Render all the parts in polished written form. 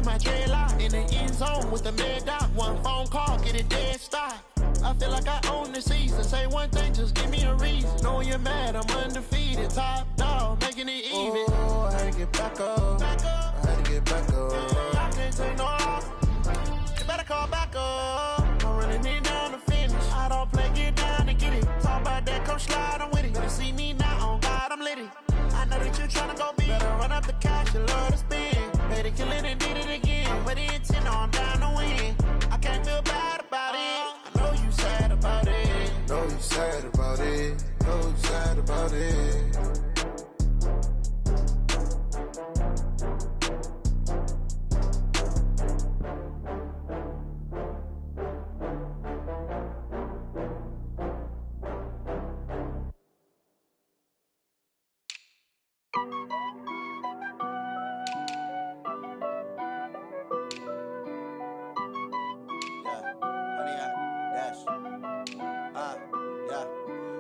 my dreadlock. In the end zone with the mad dot. One phone call, get it dead stop. I feel like I own the season. Say one thing, just give me a reason. Knowing you're mad, I'm undefeated. Top dog, making it even. Oh, I had to get back up. I had to get back up. I can't take no loss. You better call back up. I'm running it down to finish. I don't play, get down to get it. Talk about that, come slide, I'm with it. Better see me now, on God, I'm litty. I know that you tryna go big. Better run up the cash, you love to spend. Better kill it and did it again. Put the intent on down to win. I can't feel bad about it. I know you sad about it. Know you sad about it. Know you sad about it.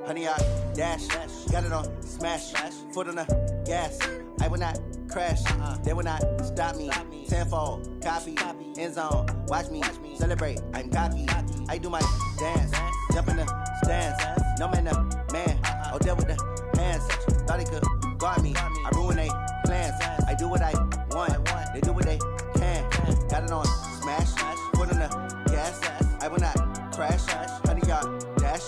Honey, I dash, got it on smash, foot on the gas. I will not crash, they will not stop me. Tenfold, copy, end zone, watch me celebrate. I'm cocky, I do my dance, jump in the stands. No man, the man, oh, there with the hands. Thought he could guard me, I ruin they plans. I do what I want, they do what they can. Got it on smash, foot on the gas. I will not crash, honey, y'all dash,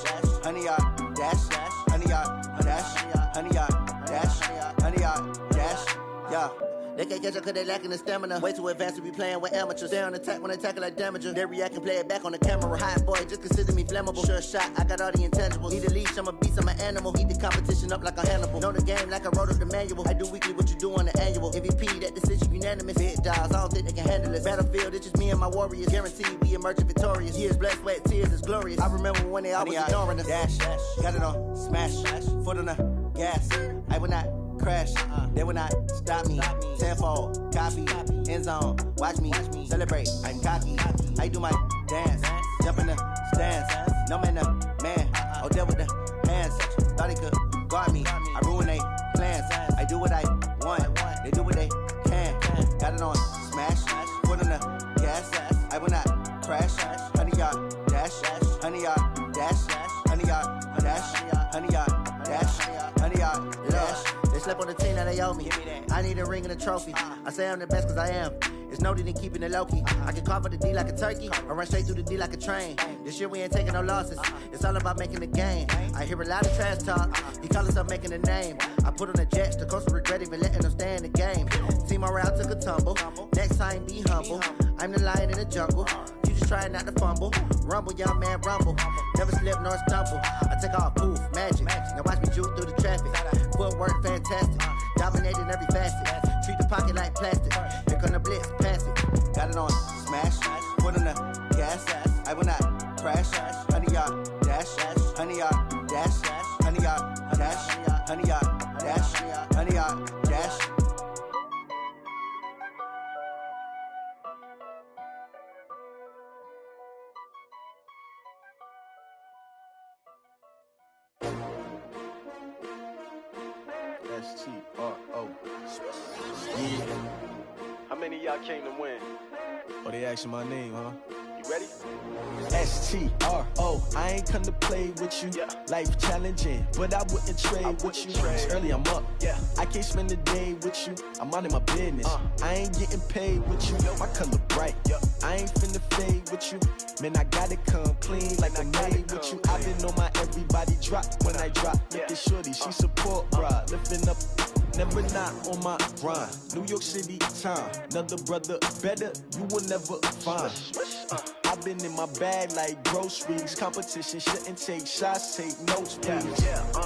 honey, y'all dash, honey, y'all dash, honey, y'all dash, honey, y'all dash, yeah. They can't catch up cause they lacking the stamina. Way too advanced to be playing with amateurs. Stay on attack when they tackle like damager. They react and play it back on the camera. Hot boy, just consider me flammable. Sure shot, I got all the intangibles. Need a leash, I'm a beast, I'm an animal. Eat the competition up like a Hannibal. Know the game like I wrote up the manual. I do weekly what you do on the annual. MVP, that decision unanimous. Big dogs, I don't think they can handle it. Battlefield, it's just me and my warriors. Guaranteed we emerging victorious. Years, blood, sweat, tears, it's glorious. I remember when they always ignoring us. Dash, got it on smash, foot on the gas. I will not crash, they will not stop me. Tenfold, copy, end zone, watch me celebrate. I'm cocky, I do my dance, jump in the stands. No man, the man, oh, there with the hands. Thought he could guard me, I ruin they plans. I do what I want, they do what they can. Got it on smash, foot on the gas. I will not crash, honey, y'all dash, honey, y'all dash, honey, y'all dash, honey, y'all dash, honey, y'all dash. They slept on the team that they owe me. I need a ring and a trophy. I say I'm the best cause I am. It's no need in keeping it low-key. I can carve up the D like a turkey or run straight through the D like a train. This year we ain't taking no losses. It's all about making the game. I hear a lot of trash talk. He call himself making a name. I put on the Jets. The coach will regret even letting them stay in the game. Team morale took a tumble. Next time be humble. I'm the lion in the jungle. You just trying not to fumble. Rumble, young man, rumble. Never slip nor stumble. I take off, poof, magic. Now watch me juke through the traffic. Footwork fantastic. Dominating every facet. Treat the pocket like plastic. Here come the blitz, pass it. Got it on smash. Foot on the gas. I will not crash. Honey, y'all dash. Honey, y'all dash. Honey, y'all dash. Honey, y'all dash. Honey, y'all dash. S-T-R-O. Yeah. How many of y'all came to win? Oh, they asking my name, huh? You ready? S-T-R-O. I ain't come to play with you. Yeah. Life challenging, but I wouldn't trade with you. It's early, I'm up. Yeah. I can't spend the day with you. I'm minding my business. I ain't getting paid with you. My color bright. I ain't finna fade with you. Man, I gotta come clean like I made with you. I been on my everybody drop when I drop. Look at shorty, she support, bruh. Lifting up, never not on my grind. New York City time, another brother better, you will never find. I've been in my bag like groceries. Competition shouldn't take shots, take notes, please.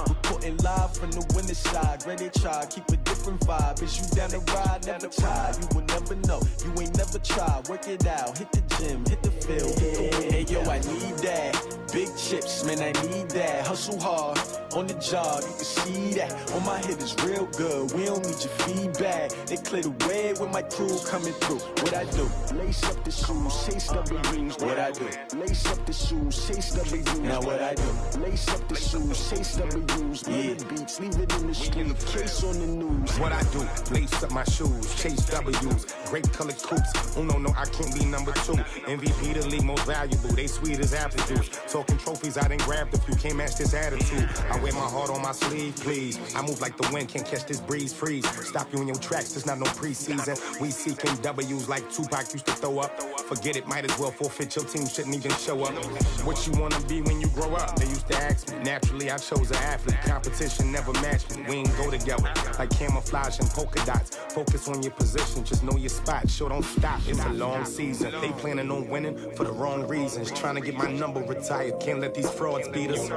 Reporting live from the winning side. Ready to try, keep a different vibe. Is you down the ride, never tired. You will never know, you ain't never tried. Work it out, hit the gym, hit the field, hit the win. Hey yo, I need that. Big chips, man, I need that. Hustle hard, on the job, you can see that. On my hit is real good, we don't need your feedback. They clear the way with my crew coming through. What I do? Lace up the shoes, chase double dreams. What I do? Lace up the shoes, chase double dreams. Now what I do? Lace up the shoes, chase double dreams. Yeah, beats, leave it in the street, case on the news. What I do, lace up my shoes, chase W's, grape colored coops. Oh no, I can't be number 2. MVP the league most valuable, they sweet as apple juice. Talking trophies, I done grabbed a few, can't match this attitude. I wear my heart on my sleeve, please. I move like the wind, can't catch this breeze, freeze. Stop you in your tracks, there's not no preseason. We seeking W's like Tupac used to throw up. Forget it, might as well forfeit, your team shouldn't even show up. What you wanna be when you grow up? They used to ask me. Naturally, I chose an athlete. Competition never matched me. We ain't go together like camouflage and polka dots. Focus on your position, just know your spot. Sure, don't stop. It's a long season. They planning on winning for the wrong reasons. Trying to get my number retired. Can't let these frauds beat us.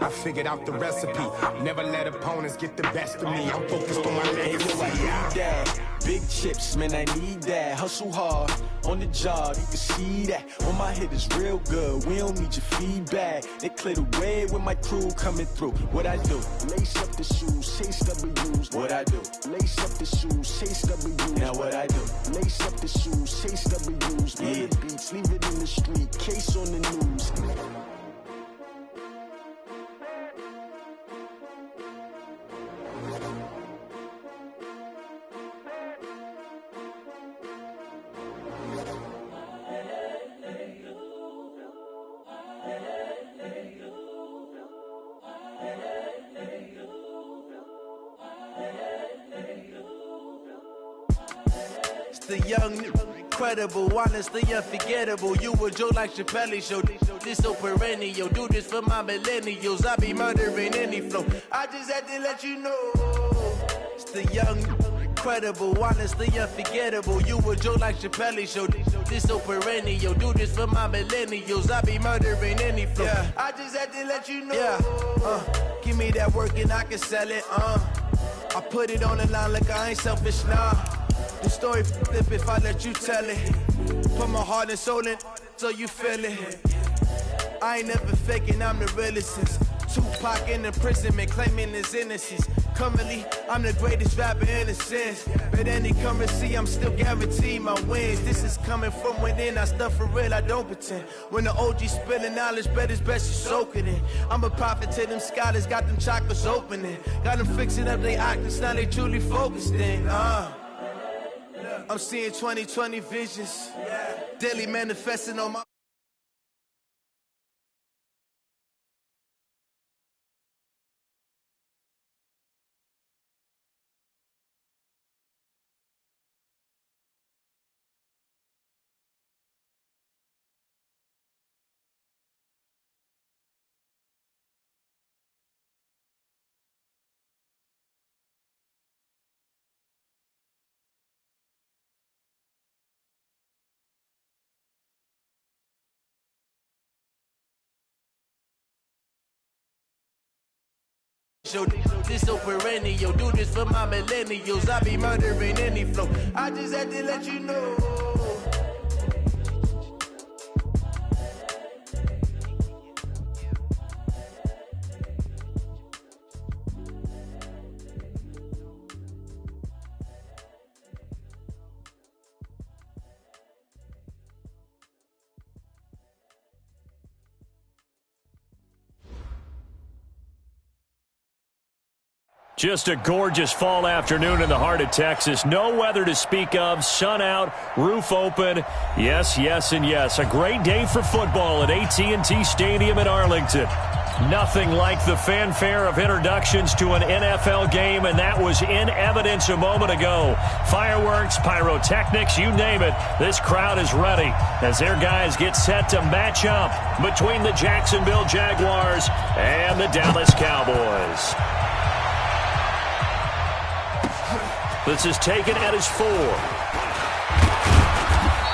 I figured out the recipe. Never let opponents get the best of me. I'm focused on my legacy. Big chips, man, I need that. Hustle hard on the job, you can see that. On my hit is real good, we don't need your feedback. They clear the way with my crew coming through. What I do? Lace up the shoes, chase W's. What I do? Lace up the shoes, chase W's. Now what I do? Lace up the shoes, chase W's. Yeah. The beats, leave it in the street, case on the news. The young, incredible, honestly unforgettable. You a joke like Chappelle show. This so perennial. Do this for my millennials. I be murdering any flow. I just had to let you know. It's the young, incredible, honestly unforgettable. You a joke like Chappelle show. This so perennial. Do this for my millennials. I be murdering any flow. Yeah. I just had to let you know. Yeah. Give me that work and I can sell it. I put it on the line like I ain't selfish, nah. The story flip if I let you tell it. Put my heart and soul in so you feel it. I ain't never faking, I'm the realest since Tupac in imprisonment, claiming his innocence. Currently, I'm the greatest rapper in a sense. But any currency, I'm still guaranteed my wins. This is coming from within, I stuff for real, I don't pretend. When the OG spilling knowledge, bet it's best you soak it in. I'm a prophet to them scholars, got them chakras opening. Got them fixing up their octaves, now they truly focused in. I'm seeing 2020 visions, daily manifesting on my. This so perennial, do this for my millennials. I be murdering any flow. I just had to let you know. Just a gorgeous fall afternoon in the heart of Texas. No weather to speak of. Sun out, roof open. Yes, yes, and yes. A great day for football at AT&T Stadium in Arlington. Nothing like the fanfare of introductions to an NFL game, and that was in evidence a moment ago. Fireworks, pyrotechnics, you name it. This crowd is ready as their guys get set to match up between the Jacksonville Jaguars and the Dallas Cowboys. This is taken at his 4.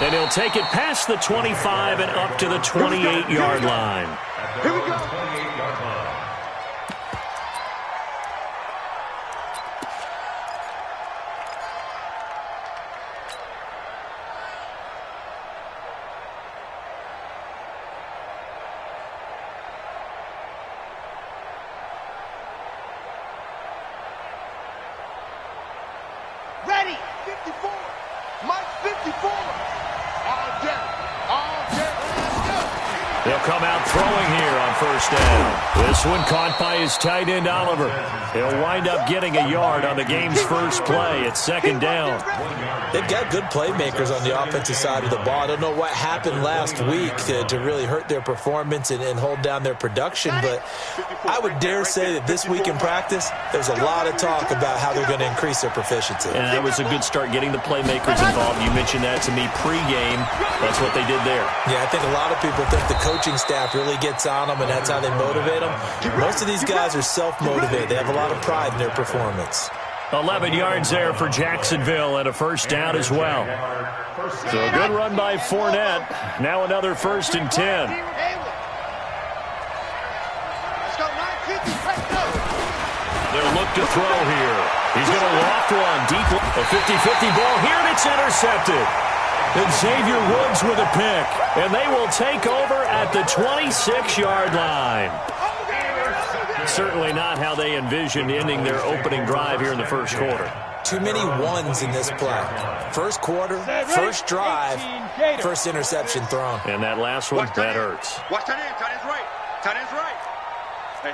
And he'll take it past the 25 and up to the 28-yard line. Here we go. Ready. 54. Mike 54. All day. All day. Let's go. They'll come out throwing here on first down. This one caught by his tight end, Oliver. He'll wind up getting a yard on the game's first play. It's second down. They've got good playmakers on the offensive side of the ball. I don't know what happened last week to really hurt their performance and hold down their production, but I would dare say that this week in practice, there's a lot of talk about how they're going to increase their proficiency. And that was a good start, getting the playmakers involved. You mentioned that to me pregame. That's what they did there. Yeah, I think a lot of people think the coaching staff really gets on them, and that's how they motivate them. Most of these guys are self-motivated. They have a lot of pride in their performance. 11 yards there for Jacksonville and a first down as well. So a good run by Fournette. Now another 1st and 10. They'll look to throw here. He's going to loft one deep. A 50-50 ball here, and it's intercepted. And Xavier Woods with a pick. And they will take over at the 26-yard line. Certainly not how they envisioned ending their opening drive here in the first quarter. Too many ones in this play. First quarter, first drive, first interception thrown. And that last one, that hurts. Watch tight end. Tight end's right. Tight end's right.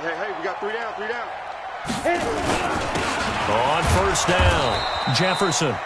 Hey, we got 3 down, 3 down. On first down, Jefferson.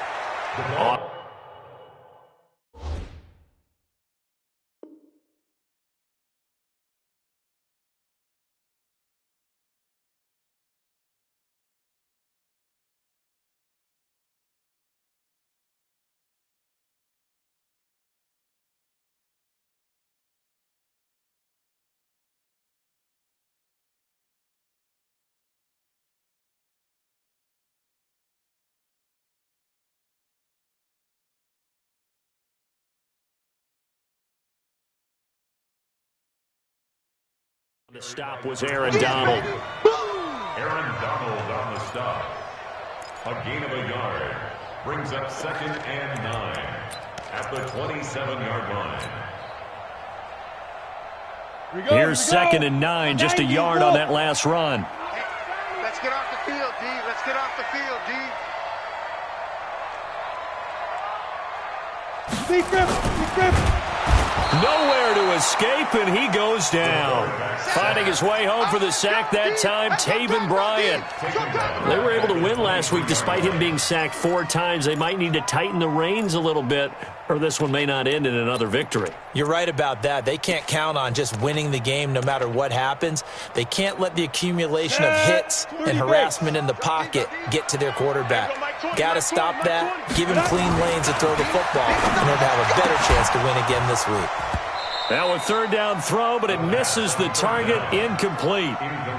The stop was Aaron Donald. Aaron Donald on the stop. A gain of a yard. Brings up 2nd and 9 at the 27-yard line. Here's 2nd and 9, just a yard on that last run. Let's get off the field, D. Let's get off the field, D. Nowhere to escape, and he goes down. Finding his way home for the sack that time, Taven Bryan. They were able to win last week despite him being sacked 4 times. They might need to tighten the reins a little bit, or this one may not end in another victory. You're right about that. They can't count on just winning the game no matter what happens. They can't let the accumulation of hits and harassment in the pocket get to their quarterback. Got to stop that, give him clean lanes to throw the football in order to have a better chance to win again this week. Now a 3rd down throw, but it misses the target, incomplete.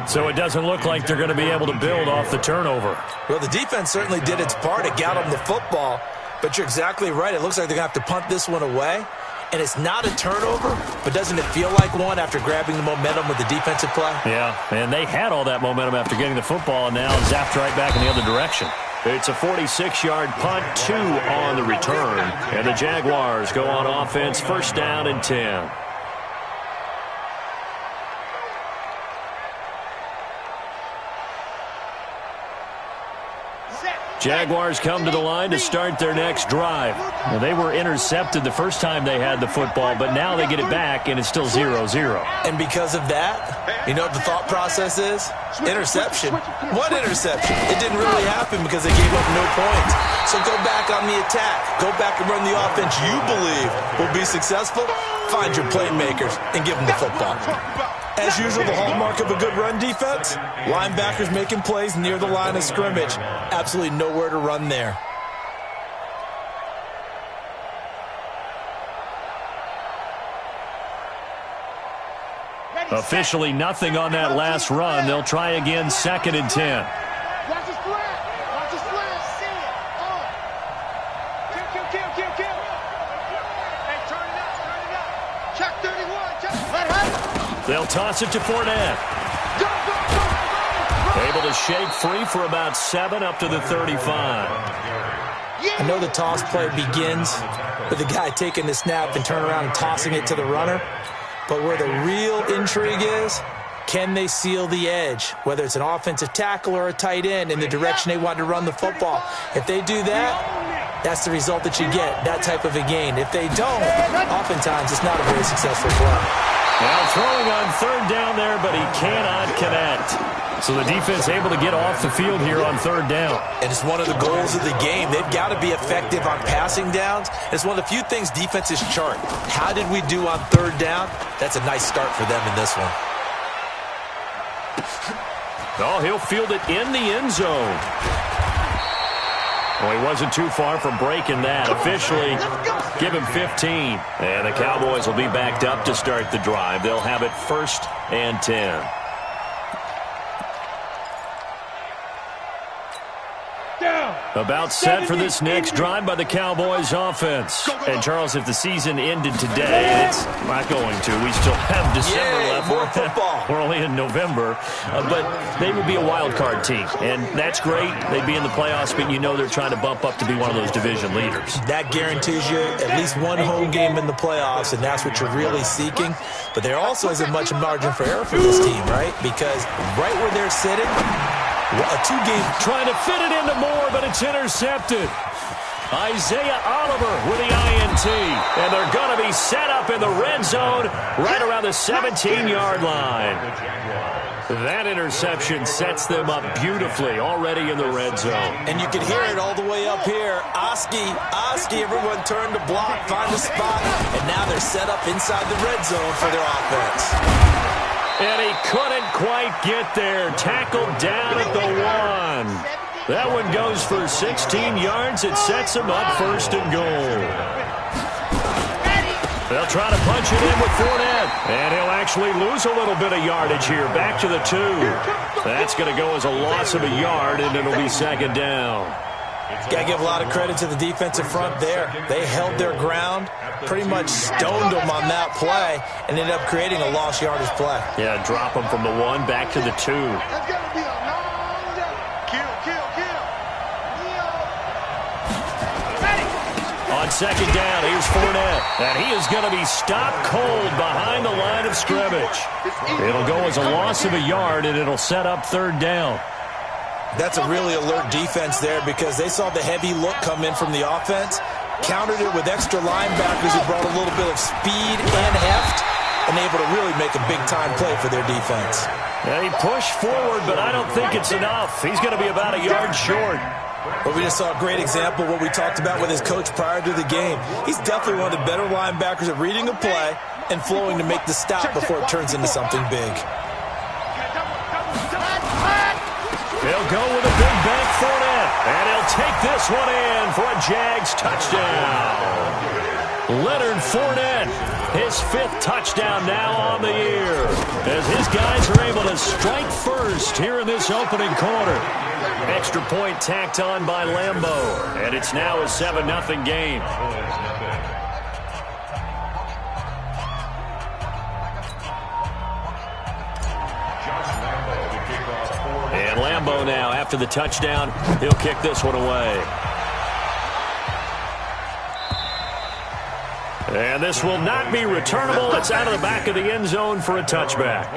So it doesn't look like they're going to be able to build off the turnover. Well, the defense certainly did its part to get them the football, but you're exactly right. It looks like they're going to have to punt this one away. And it's not a turnover, but doesn't it feel like one after grabbing the momentum with the defensive play? Yeah, and they had all that momentum after getting the football, and now zapped right back in the other direction. It's a 46-yard punt, 2 on the return. And the Jaguars go on offense, 1st down and 10. Jaguars come to the line to start their next drive. Well, they were intercepted the first time they had the football, but now they get it back, and it's still 0-0. And because of that, you know what the thought process is? Interception. What interception? It didn't really happen because they gave up no points. So go back on the attack. Go back and run the offense you believe will be successful. Find your playmakers and give them the football. As usual, the hallmark of a good run defense, linebackers making plays near the line of scrimmage. Absolutely nowhere to run there. Officially nothing on that last run. They'll try again, 2nd and 10. Watch his flat. Watch his flat. See it. Kill. Hey, turn it up. Check 31. Check. They'll toss it to Fournette. Able to shake free for about 7 up to the 35. I know the toss play begins with the guy taking the snap and turn around and tossing it to the runner. But where the real intrigue is, can they seal the edge, whether it's an offensive tackle or a tight end, in the direction they want to run the football? If they do that, that's the result that you get, that type of a gain. If they don't, oftentimes it's not a very successful play. Now throwing on third down there, but he cannot connect. So the defense able to get off the field here on third down. And it's one of the goals of the game. They've got to be effective on passing downs. It's one of the few things defenses chart. How did we do on third down? That's a nice start for them in this one. Oh, he'll field it in the end zone. Well, he wasn't too far from breaking that. Officially, give him 15. And the Cowboys will be backed up to start the drive. They'll have it 1st and 10. About set for this next drive by the Cowboys offense. And, Charles, if the season ended today, it's not going to. We still have December left. More football. We're only in November. But they would be a wild card team. And that's great. They'd be in the playoffs, but you know they're trying to bump up to be one of those division leaders. That guarantees you at least one home game in the playoffs, and that's what you're really seeking. But there also isn't much margin for error for this team, right? Because right where they're sitting, a two-game trying to fit it into Moore, but it's intercepted. Isaiah Oliver with the INT. And they're going to be set up in the red zone right around the 17-yard line. That interception sets them up beautifully already in the red zone. And you can hear it all the way up here. Oski, everyone turned to block, find a spot, and now they're set up inside the red zone for their offense. And he couldn't quite get there. Tackled down at the 1. That one goes for 16 yards. It sets him up 1st and goal. They'll try to punch it in with Fournette. And he'll actually lose a little bit of yardage here. Back to the 2. That's going to go as a loss of a yard, and it'll be 2nd down. Got to give a lot of credit to the defensive front there. They held their ground, pretty much stoned them on that play, and ended up creating a lost yardage play. Yeah, drop them from the 1 back to the 2. On 2nd down, here's Fournette. And he is going to be stopped cold behind the line of scrimmage. It'll go as a loss of a yard, and it'll set up 3rd down. That's a really alert defense there because they saw the heavy look come in from the offense, countered it with extra linebackers who brought a little bit of speed and heft, and able to really make a big-time play for their defense. Yeah, he pushed forward, but I don't think it's enough. He's going to be about a yard short. But we just saw a great example of what we talked about with his coach prior to the game. He's definitely one of the better linebackers at reading a play and flowing to make the stop before it turns into something big. He'll go with a big bank Fournette, and he'll take this one in for a Jags touchdown. Leonard Fournette, his 5th touchdown now on the year, as his guys are able to strike first here in this opening quarter. Extra point tacked on by Lambeau, and it's now a 7-0 game. And Lambeau now, after the touchdown, he'll kick this one away. And this will not be returnable. It's out of the back of the end zone for a touchback.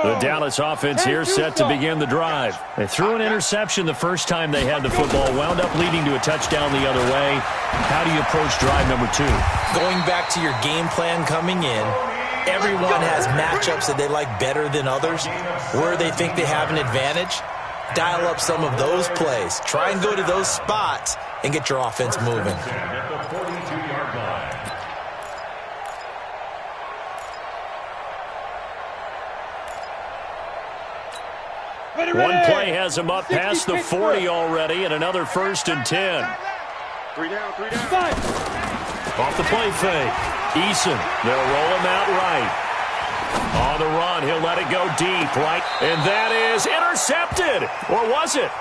The Dallas offense here set to begin the drive. They threw an interception the first time they had the football, wound up leading to a touchdown the other way. How do you approach drive number 2? Going back to your game plan coming in, everyone has matchups that they like better than others, where they think they have an advantage. Dial up some of those plays. Try and go to those spots and get your offense moving. One play has him up past the 40 already, and another 1st and 10. 3 down. Off the play fake. Eason, they'll roll him out right. On the run, he'll let it go deep, right? And that is intercepted. Or was it?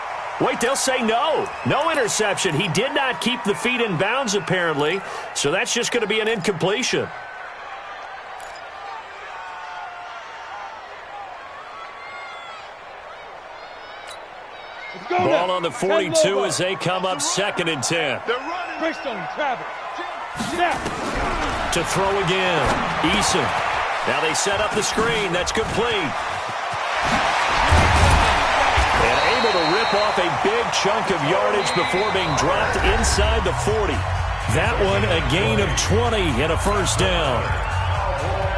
Wait, they'll say no. No interception. He did not keep the feet in bounds, apparently. So that's just going to be an incompletion. Ball on the 42 as they come up 2nd and 10. They're running. Bristol, Travis. To throw again. Eason. Now they set up the screen. That's complete. And able to rip off a big chunk of yardage before being dropped inside the 40. That one a gain of 20 and a first down.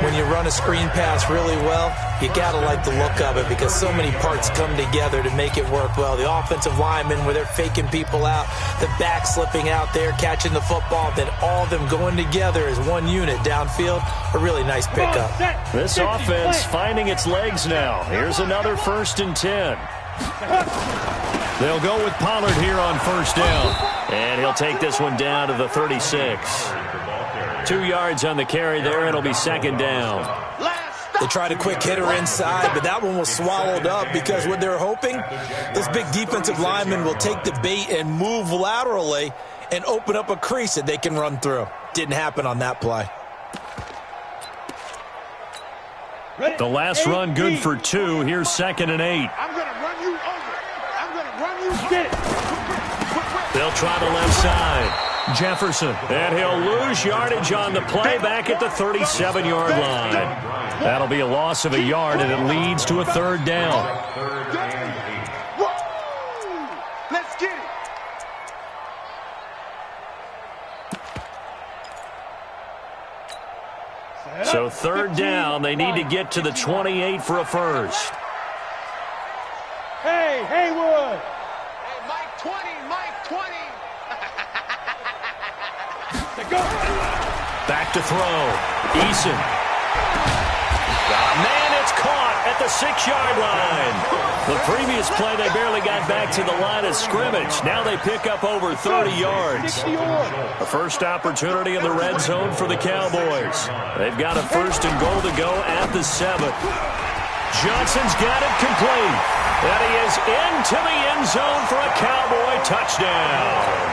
When you run a screen pass really well, you got to like the look of it because so many parts come together to make it work well. The offensive linemen, where they're faking people out, the back slipping out there, catching the football, then all of them going together as one unit downfield. A really nice pickup. This offense finding its legs now. Here's another 1st and 10. They'll go with Pollard here on first down. And he'll take this one down to the 36. 2 yards on the carry there. It'll be 2nd down. They tried a quick hitter inside, but that one was swallowed up because what they're hoping, this big defensive lineman will take the bait and move laterally and open up a crease that they can run through. Didn't happen on that play. The last run good for 2. Here's 2nd and 8. I'm going to run you over. I'm going to run you. Get it. They'll try the left side. Jefferson, and he'll lose yardage on the play back at the 37-yard line. That'll be a loss of a yard, and it leads to a 3rd down. Let's get it. So 3rd down, they need to get to the 28 for a first. Hey, Haywood. Hey, Mike 20, Mike 20. Back to throw. Eason. Man, it's caught at the 6-yard line. The previous play, they barely got back to the line of scrimmage. Now they pick up over 30 yards. A first opportunity in the red zone for the Cowboys. They've got a 1st and goal to go at the 7. Johnson's got it complete. And he is into the end zone for a Cowboy touchdown.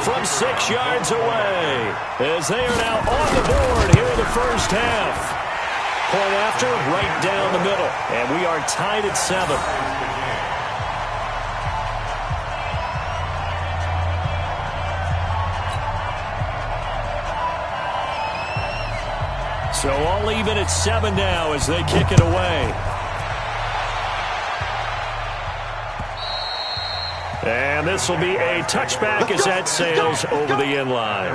From 6 yards away, as they are now on the board here in the first half. Point after, right down the middle, and we are tied at 7. So all even at 7 now as they kick it away. And this will be a touchback as that sails over the end line.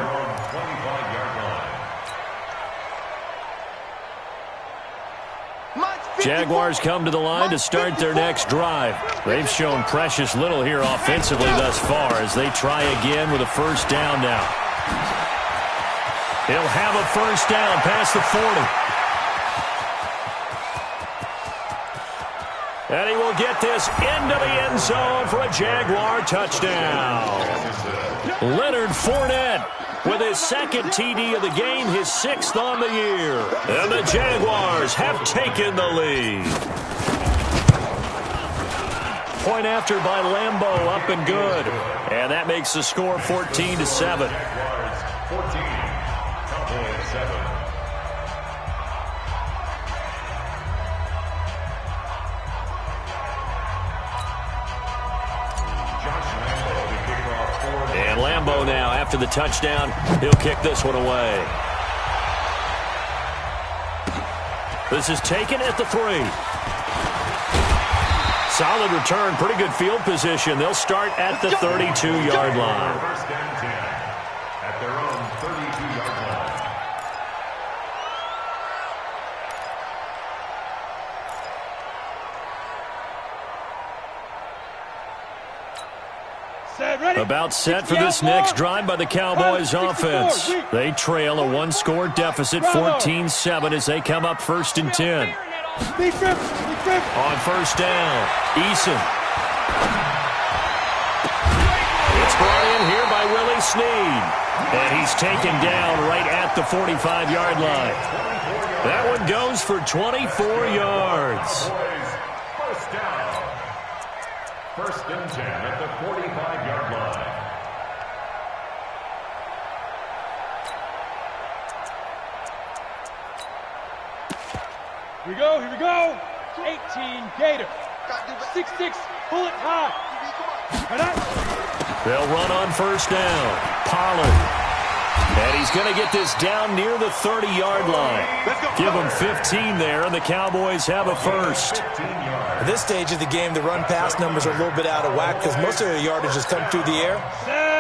Jaguars come to the line to start their next drive. They've shown precious little here offensively thus far as they try again with a first down now. He'll have a first down past the 40. And he will get this into the end zone for a Jaguar touchdown. Leonard Fournette with his 2nd TD of the game, his 6th on the year. And the Jaguars have taken the lead. Point after by Lambeau, up and good. And that makes the score 14-7. 14, Cowboys 7. And Lambeau now, after the touchdown, he'll kick this one away. This is taken at the 3. Solid return, pretty good field position. They'll start at the 32-yard line. First and 10 at their own 32-yard line. About set for this next drive by the Cowboys offense. They trail a 1-score deficit, 14-7, as they come up 1st and 10. On first down, Eason. It's brought in here by Willie Snead. And he's taken down right at the 45-yard line. That one goes for 24 yards. First down. 1st and 10 at the 45-yard line. Here we go, here we go. 18, Gator. 6-6, pull it high. They'll run on first down. Pollard. And he's going to get this down near the 30-yard line. Give him 15 there, and the Cowboys have a first. At this stage of the game, the run-pass numbers are a little bit out of whack because most of their yardage has come through the air.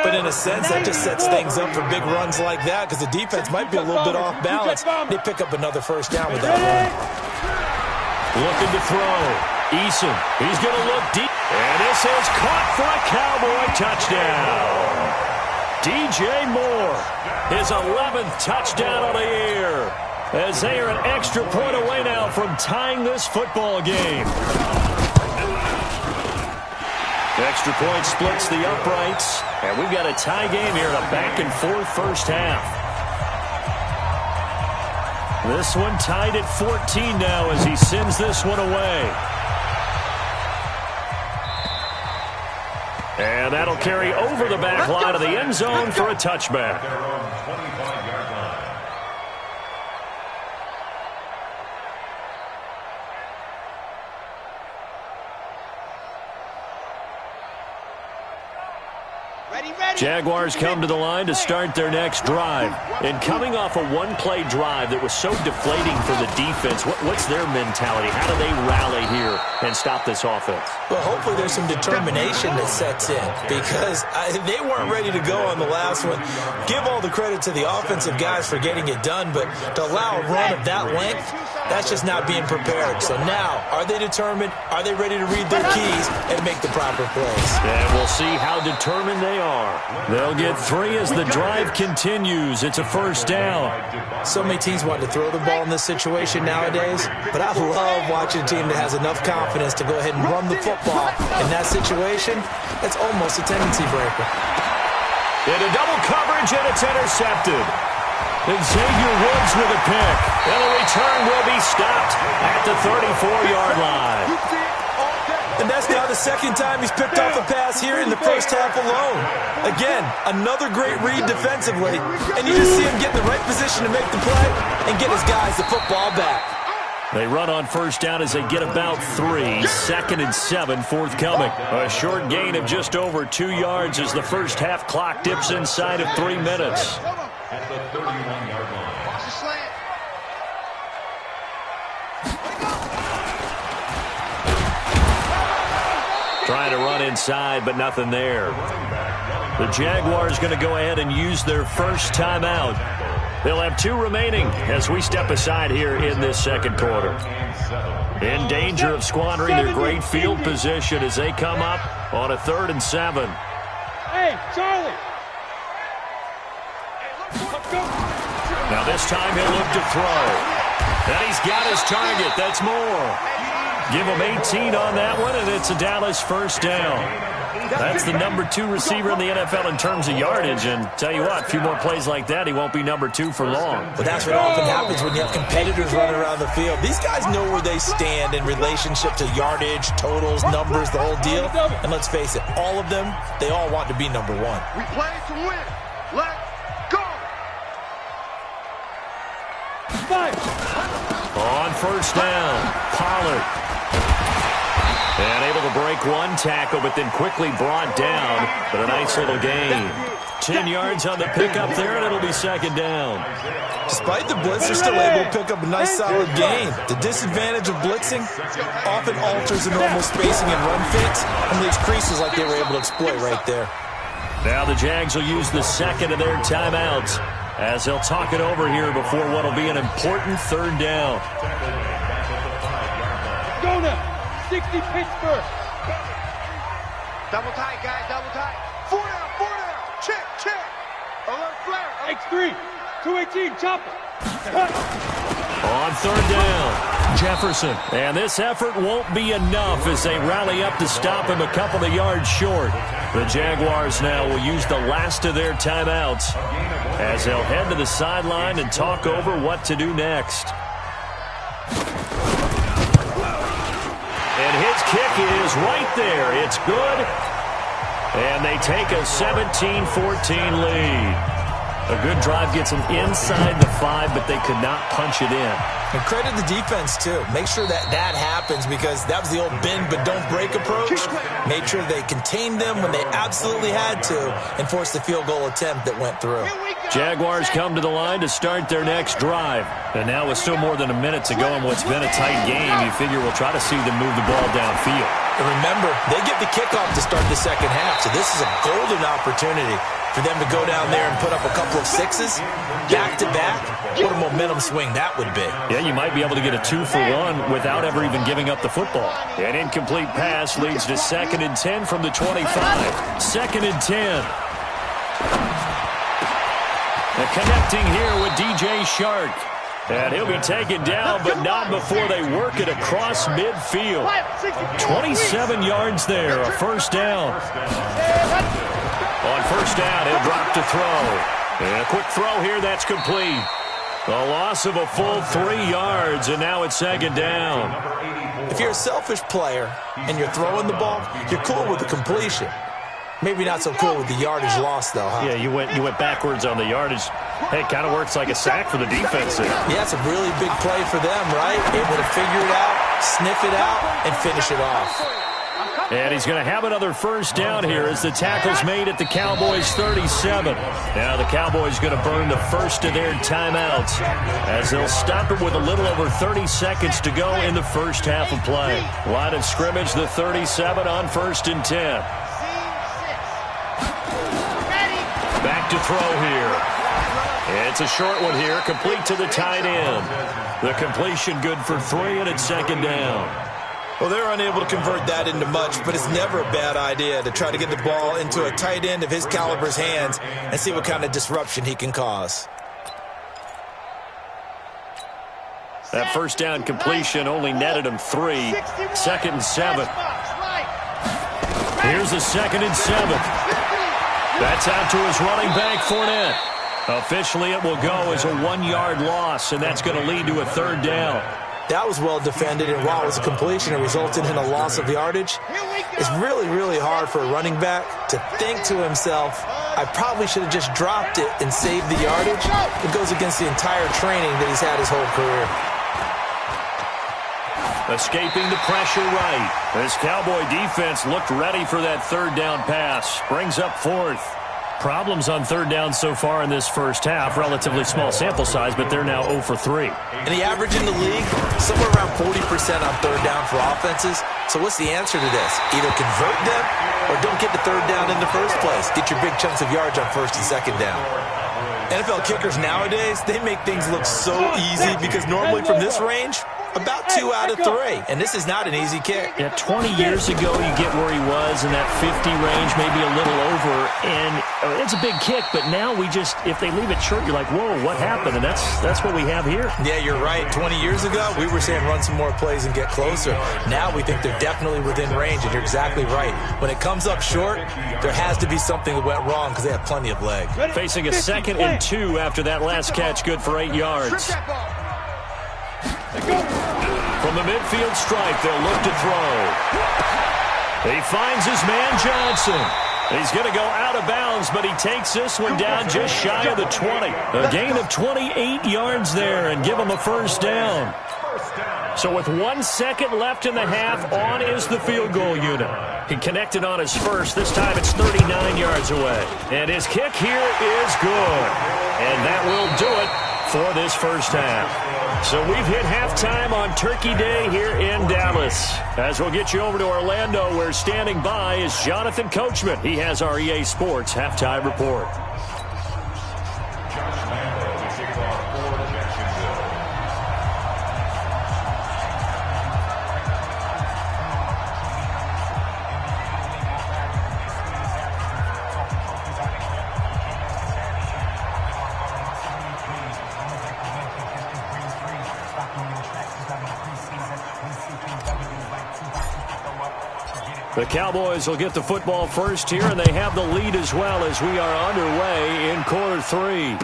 But in a sense, that just sets things up for big runs like that because the defense might be a little bit off balance. They pick up another first down with that run. Looking to throw. Eason, he's going to look deep. And this is caught for a Cowboy touchdown. DJ Moore, his 11th touchdown of the year, as they are an extra point away now from tying this football game. Extra point splits the uprights, and we've got a tie game here in a back-and-forth first half. This one tied at 14 now as he sends this one away. And that'll carry over the back line of the end zone for a touchback. Jaguars come to the line to start their next drive. And coming off a one-play drive that was so deflating for the defense, what's their mentality? How do they rally here and stop this offense? Well, hopefully there's some determination that sets in because they weren't ready to go on the last one. Give all the credit to the offensive guys for getting it done, but to allow a run of that length, that's just not being prepared. So now, are they determined? Are they ready to read their keys and make the proper plays? And we'll see how determined they are. They'll get 3 as the drive continues. It's a first down. So many teams want to throw the ball in this situation nowadays, but I love watching a team that has enough confidence to go ahead and run the football. In that situation, that's almost a tendency breaker. Into double coverage, and it's intercepted. And Xavier Woods with a pick. And the return will be stopped at the 34-yard line. And that's now the second time he's picked off a pass here in the first half alone. Again, another great read defensively. And you just see him get in the right position to make the play and get his guys the football back. They run on first down as they get about 3. 2nd and 7 forthcoming. A short gain of just over 2 yards as the first half clock dips inside of 3 minutes. At the 31-yard line. Watch the slant. Trying to run inside, but nothing there. The Jaguars going to go ahead and use their first timeout. They'll have 2 remaining as we step aside here in this second quarter. In danger of squandering their great field position as they come up on a 3rd and 7. Hey, Charlie! Now this time he'll look to throw. And he's got his target. That's Moore. Give him 18 on that one, and it's a Dallas first down. That's the number 2 receiver in the NFL in terms of yardage, and tell you what, a few more plays like that, he won't be number 2 for long. But that's what often happens when you have competitors running around the field. These guys know where they stand in relationship to yardage, totals, numbers, the whole deal. And let's face it, all of them, they all want to be number 1. We play to win. Let's go. 5. On first down, Pollard. And able to break one tackle, but then quickly brought down. But a nice little gain. 10 yards on the pickup there, and it'll be second down. Despite the blitz, they're still able to pick up a nice solid gain. The disadvantage of blitzing often alters the normal spacing and run fakes and leaves creases like they were able to exploit right there. Now the Jags will use the second of their timeouts as they'll talk it over here before what will be an important 3rd down. Go now! 60 Pittsburgh. Double tight, guys, double tight. 4 down. Check. Alert flare. X3. 218, chopper. On 3rd down, Jefferson. And this effort won't be enough as they rally up to stop him a couple of yards short. The Jaguars now will use the last of their timeouts as they'll head to the sideline and talk over what to do next. And his kick is right there. It's good. And they take a 17-14 lead. A good drive gets them inside the 5, but they could not punch it in. And credit the defense, too. Make sure that happens because that was the old bend but don't break approach. Made sure they contained them when they absolutely had to and forced the field goal attempt that went through. Jaguars come to the line to start their next drive. And now with still more than a minute to go in what's been a tight game, you figure we'll try to see them move the ball downfield. And remember, they get the kickoff to start the second half, so this is a golden opportunity for them to go down there and put up a couple of sixes back-to-back. What a momentum swing that would be. Yeah, you might be able to get a 2-for-1 without ever even giving up the football. An incomplete pass leads to 2nd and 10 from the 25. 2nd and 10. And connecting here with DJ Shark. And he'll be taken down, but not before they work it across midfield. 27 yards there, a first down. On first down, he'll drop to throw. And a quick throw here, that's complete. A loss of a full 3 yards, and now it's 2nd down. If you're a selfish player and you're throwing the ball, you're cool with the completion. Maybe not so cool with the yardage loss, though, huh? Yeah, you went backwards on the yardage. Hey, it kind of works like a sack for the defense there. Yeah, it's a really big play for them, right? Able to figure it out, sniff it out, and finish it off. And he's going to have another first down here as the tackle's made at the Cowboys' 37. Now the Cowboys going to burn the first of their timeouts as they'll stop it with a little over 30 seconds to go in the first half of play. Line of scrimmage, the 37 on 1st and 10. Back to throw here. It's a short one here, complete to the tight end. The completion good for 3, and it's 2nd down. Well, they're unable to convert that into much, but it's never a bad idea to try to get the ball into a tight end of his caliber's hands and see what kind of disruption he can cause. That first down completion only netted him 3. 2nd and 7. Here's the 2nd and 7. That's out to his running back, Fournette. Officially, it will go as a 1-yard loss, and that's going to lead to a 3rd down. That was well defended, and while it was a completion, it resulted in a loss of yardage. It's really, really hard for a running back to think to himself, I probably should have just dropped it and saved the yardage. It goes against the entire training that he's had his whole career. Escaping the pressure right. This Cowboy defense looked ready for that 3rd down pass. Brings up 4th. Problems on 3rd down so far in this first half. Relatively small sample size, but they're now 0 for 3. And the average in the league, somewhere around 40% on 3rd down for offenses. So what's the answer to this? Either convert them or don't get the 3rd down in the first place. Get your big chunks of yards on 1st and 2nd down. NFL kickers nowadays, they make things look so easy because normally from this range, about 2 out of 3. And this is not an easy kick. Yeah, 20 years ago, you get where he was in that 50 range, maybe a little over. And it's a big kick, but now we just, if they leave it short, you're like, whoa, what happened? And that's what we have here. Yeah, you're right. 20 years ago, we were saying run some more plays and get closer. Now we think they're definitely within range, and you're exactly right. When it comes up short, there has to be something that went wrong because they have plenty of leg. Facing a 2nd and 2 after that last catch, good for 8 yards. From the midfield stripe, they'll look to throw. He finds his man Johnson. He's going to go out of bounds, but he takes this one down just shy of the 20. A gain of 28 yards there and give him a first down. So with 1 second left in the half, on is the field goal unit. He connected on his first. This time it's 39 yards away. And his kick here is good. And that will do it for this first half. So we've hit halftime on Turkey Day here in Dallas. As we'll get you over to Orlando, where standing by is Jonathan Coachman. He has our EA Sports halftime report. The Cowboys will get the football first here, and they have the lead as well as we are underway in quarter 3.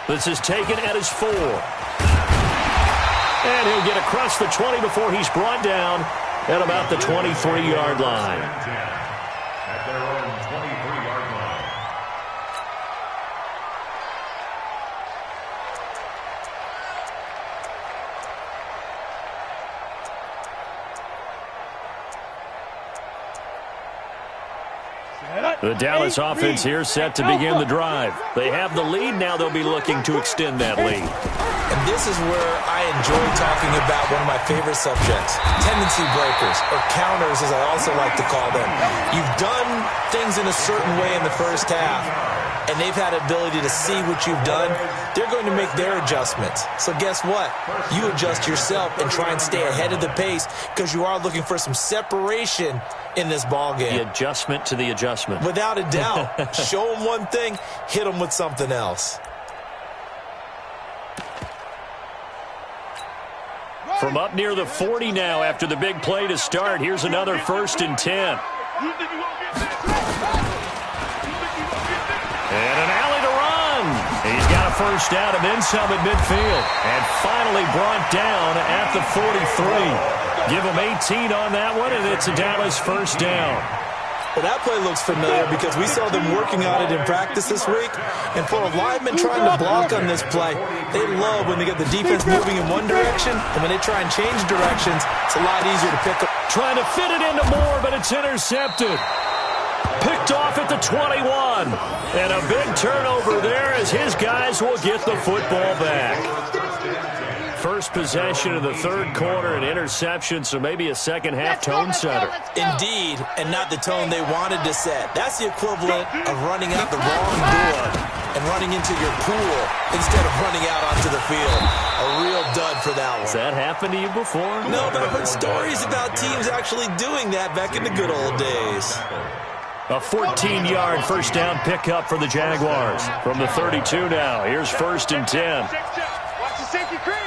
This is taken at his 4. And he'll get across the 20 before he's brought down at about the 23-yard line. At their own 23-yard line. The Dallas offense here set to begin the drive. They have the lead. Now they'll be looking to extend that lead. And this is where I enjoy talking about one of my favorite subjects, tendency breakers, or counters as I also like to call them. You've done things in a certain way in the first half, and they've had ability to see what you've done. They're going to make their adjustments. So guess what? You adjust yourself and try and stay ahead of the pace because you are looking for some separation in this ball game. The adjustment to the adjustment. Without a doubt. Show them one thing, hit them with something else. From up near the 40 now after the big play to start. Here's another 1st and 10. And an alley to run. He's got a first down and then some at midfield. And finally brought down at the 43. Give him 18 on that one, and it's a Dallas first down. Well, that play looks familiar because we saw them working on it in practice this week. And for a lineman trying to block on this play, they love when they get the defense moving in one direction, and when they try and change directions, it's a lot easier to pick up. Trying to fit it into Moore, but it's intercepted. Picked off at the 21. And a big turnover there as his guys will get the football back. First possession of the third quarter, an interception, so maybe a second-half tone setter. Indeed, and not the tone they wanted to set. That's the equivalent of running out the wrong door and running into your pool instead of running out onto the field. A real dud for that one. Has that happened to you before? No, but I've heard stories about teams actually doing that back in the good old days. A 14-yard first down pickup for the Jaguars. From the 32 now, here's 1st and 10. Watch the safety creep.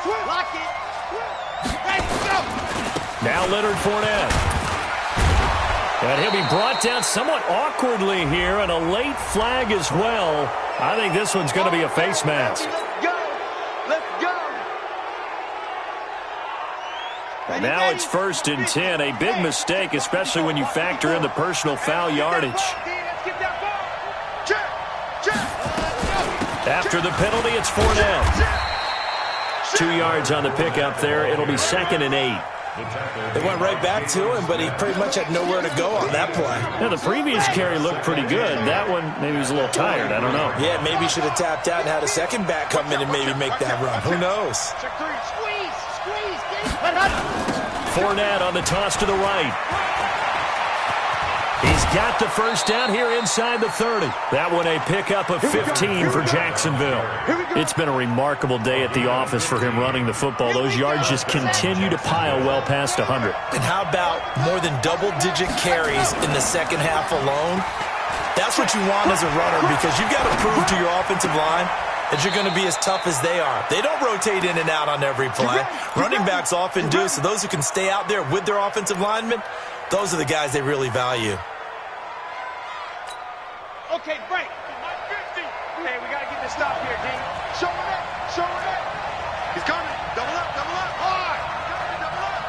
Lock it. Now Leonard Fournette. And he'll be brought down somewhat awkwardly here, and a late flag as well. I think this one's going to be a face mask. Let's go. And now it's 1st and 10. A big mistake, especially when you factor in the personal foul yardage. After the penalty, it's Fournette. 2 yards on the pickup there. It'll be 2nd and 8. They went right back to him, but he pretty much had nowhere to go on that play. Yeah, the previous carry looked pretty good. That one, maybe he was a little tired. I don't know. Yeah, maybe he should have tapped out and had a second back come in and maybe make that run. Who knows? Fournette on the toss to the right. He's got the first down here inside the 30. That one a pickup of 15 for Jacksonville. It's been a remarkable day at the office for him running the football. Those yards just continue to pile well past 100. And how about more than double-digit carries in the second half alone? That's what you want as a runner because you've got to prove to your offensive line that you're going to be as tough as they are. They don't rotate in and out on every play. Running backs often do, so those who can stay out there with their offensive linemen, those are the guys they really value. Okay, break. 50. Hey, we got to get this stop here, D. Show it up. Show it up. He's coming. Double up. Double up. Hard. Double up.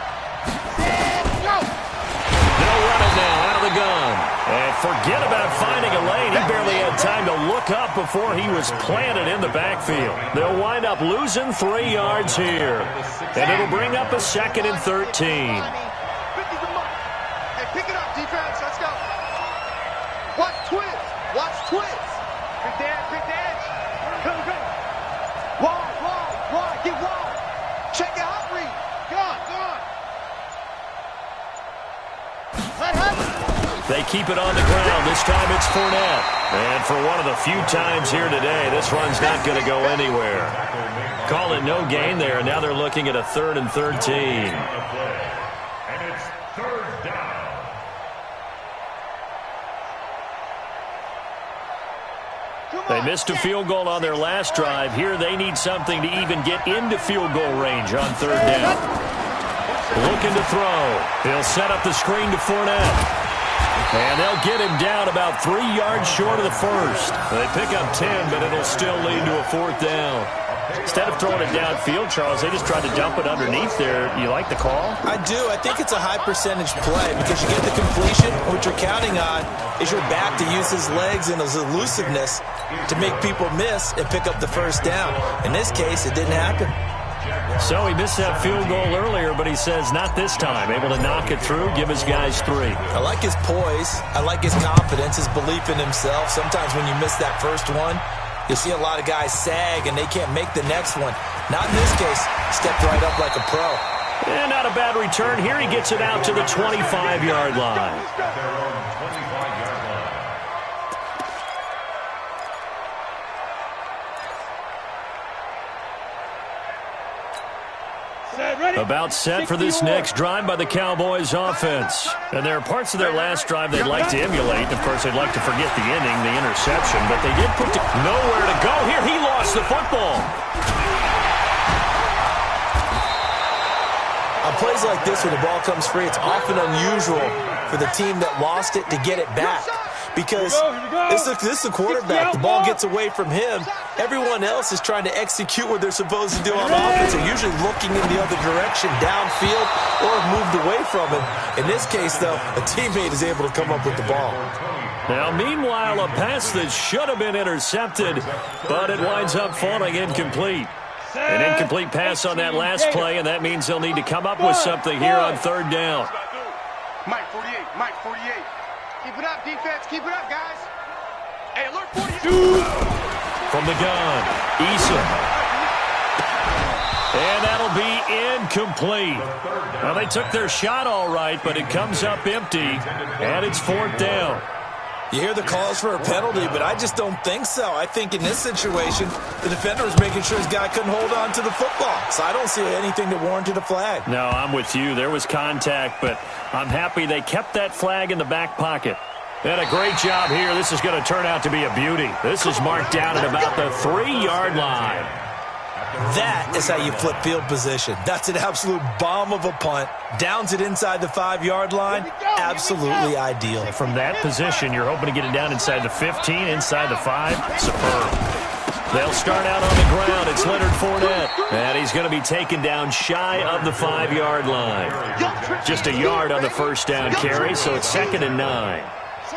Go. They'll run it now out of the gun. And forget about finding a lane. He barely had time to look up before he was planted in the backfield. They'll wind up losing 3 yards here. And it'll bring up a 2nd and 13. Hey, pick it up, defense. Let's go. Watch twins. Watch twins. Big dash, big dash. Go, go. Wide, get wide. Check your hot read. Gone. Let happen. They keep it on the ground. This time it's Fournette. And for one of the few times here today, this run's not going to go anywhere. Call it no gain there. Now they're looking at a 3rd and 13. And it's 3rd down. They missed a field goal on their last drive. Here they need something to even get into field goal range on 3rd down. Looking to throw. He'll set up the screen to Fournette. And they'll get him down about 3 yards short of the first. They pick up 10, but it'll still lead to a 4th down. Instead of throwing it downfield, Charles, they just tried to dump it underneath there. You like the call? I do. I think it's a high percentage play because you get the completion. What you're counting on is your back to use his legs and his elusiveness to make people miss and pick up the first down. In this case, it didn't happen. So he missed that field goal earlier, but he says not this time. Able to knock it through, give his guys 3. I like his poise. I like his confidence, his belief in himself. Sometimes when you miss that first one, you'll see a lot of guys sag and they can't make the next one. Not in this case. Stepped right up like a pro. And not a bad return. Here he gets it out to the 25-yard line. About set for this next drive by the Cowboys offense. And there are parts of their last drive they'd like to emulate. Of course, they'd like to forget the ending, the interception, but they did put nowhere to go. Here, he lost the football. On plays like this where the ball comes free, it's often unusual for the team that lost it to get it back. Because this is a quarterback. The ball gets away from him. Everyone else is trying to execute what they're supposed to do on offense. They're usually looking in the other direction, downfield, or moved away from him. In this case, though, a teammate is able to come up with the ball. Now, meanwhile, a pass that should have been intercepted, but it winds up falling incomplete. An incomplete pass on that last play, and that means they'll need to come up with something here on 3rd down. Mike 48, Mike 48. Keep it up, defense. Keep it up, guys. Hey, alert 42. From the gun, Eason. And that'll be incomplete. Now, they took their shot all right, but it comes up empty, and it's 4th down. You hear the calls for a penalty, but I just don't think so. I think in this situation, the defender was making sure his guy couldn't hold on to the football. So I don't see anything that warranted a flag. No, I'm with you. There was contact, but I'm happy they kept that flag in the back pocket. And a great job here. This is going to turn out to be a beauty. This is marked down at about the 3-yard line. That is how you flip field position. That's an absolute bomb of a punt. Downs it inside the 5-yard line. Absolutely ideal. From that position, you're hoping to get it down inside the 15, inside the 5. Superb. They'll start out on the ground. It's Leonard Fournette. And he's going to be taken down shy of the 5-yard line. Just a yard on the first down carry, so it's 2nd and 9.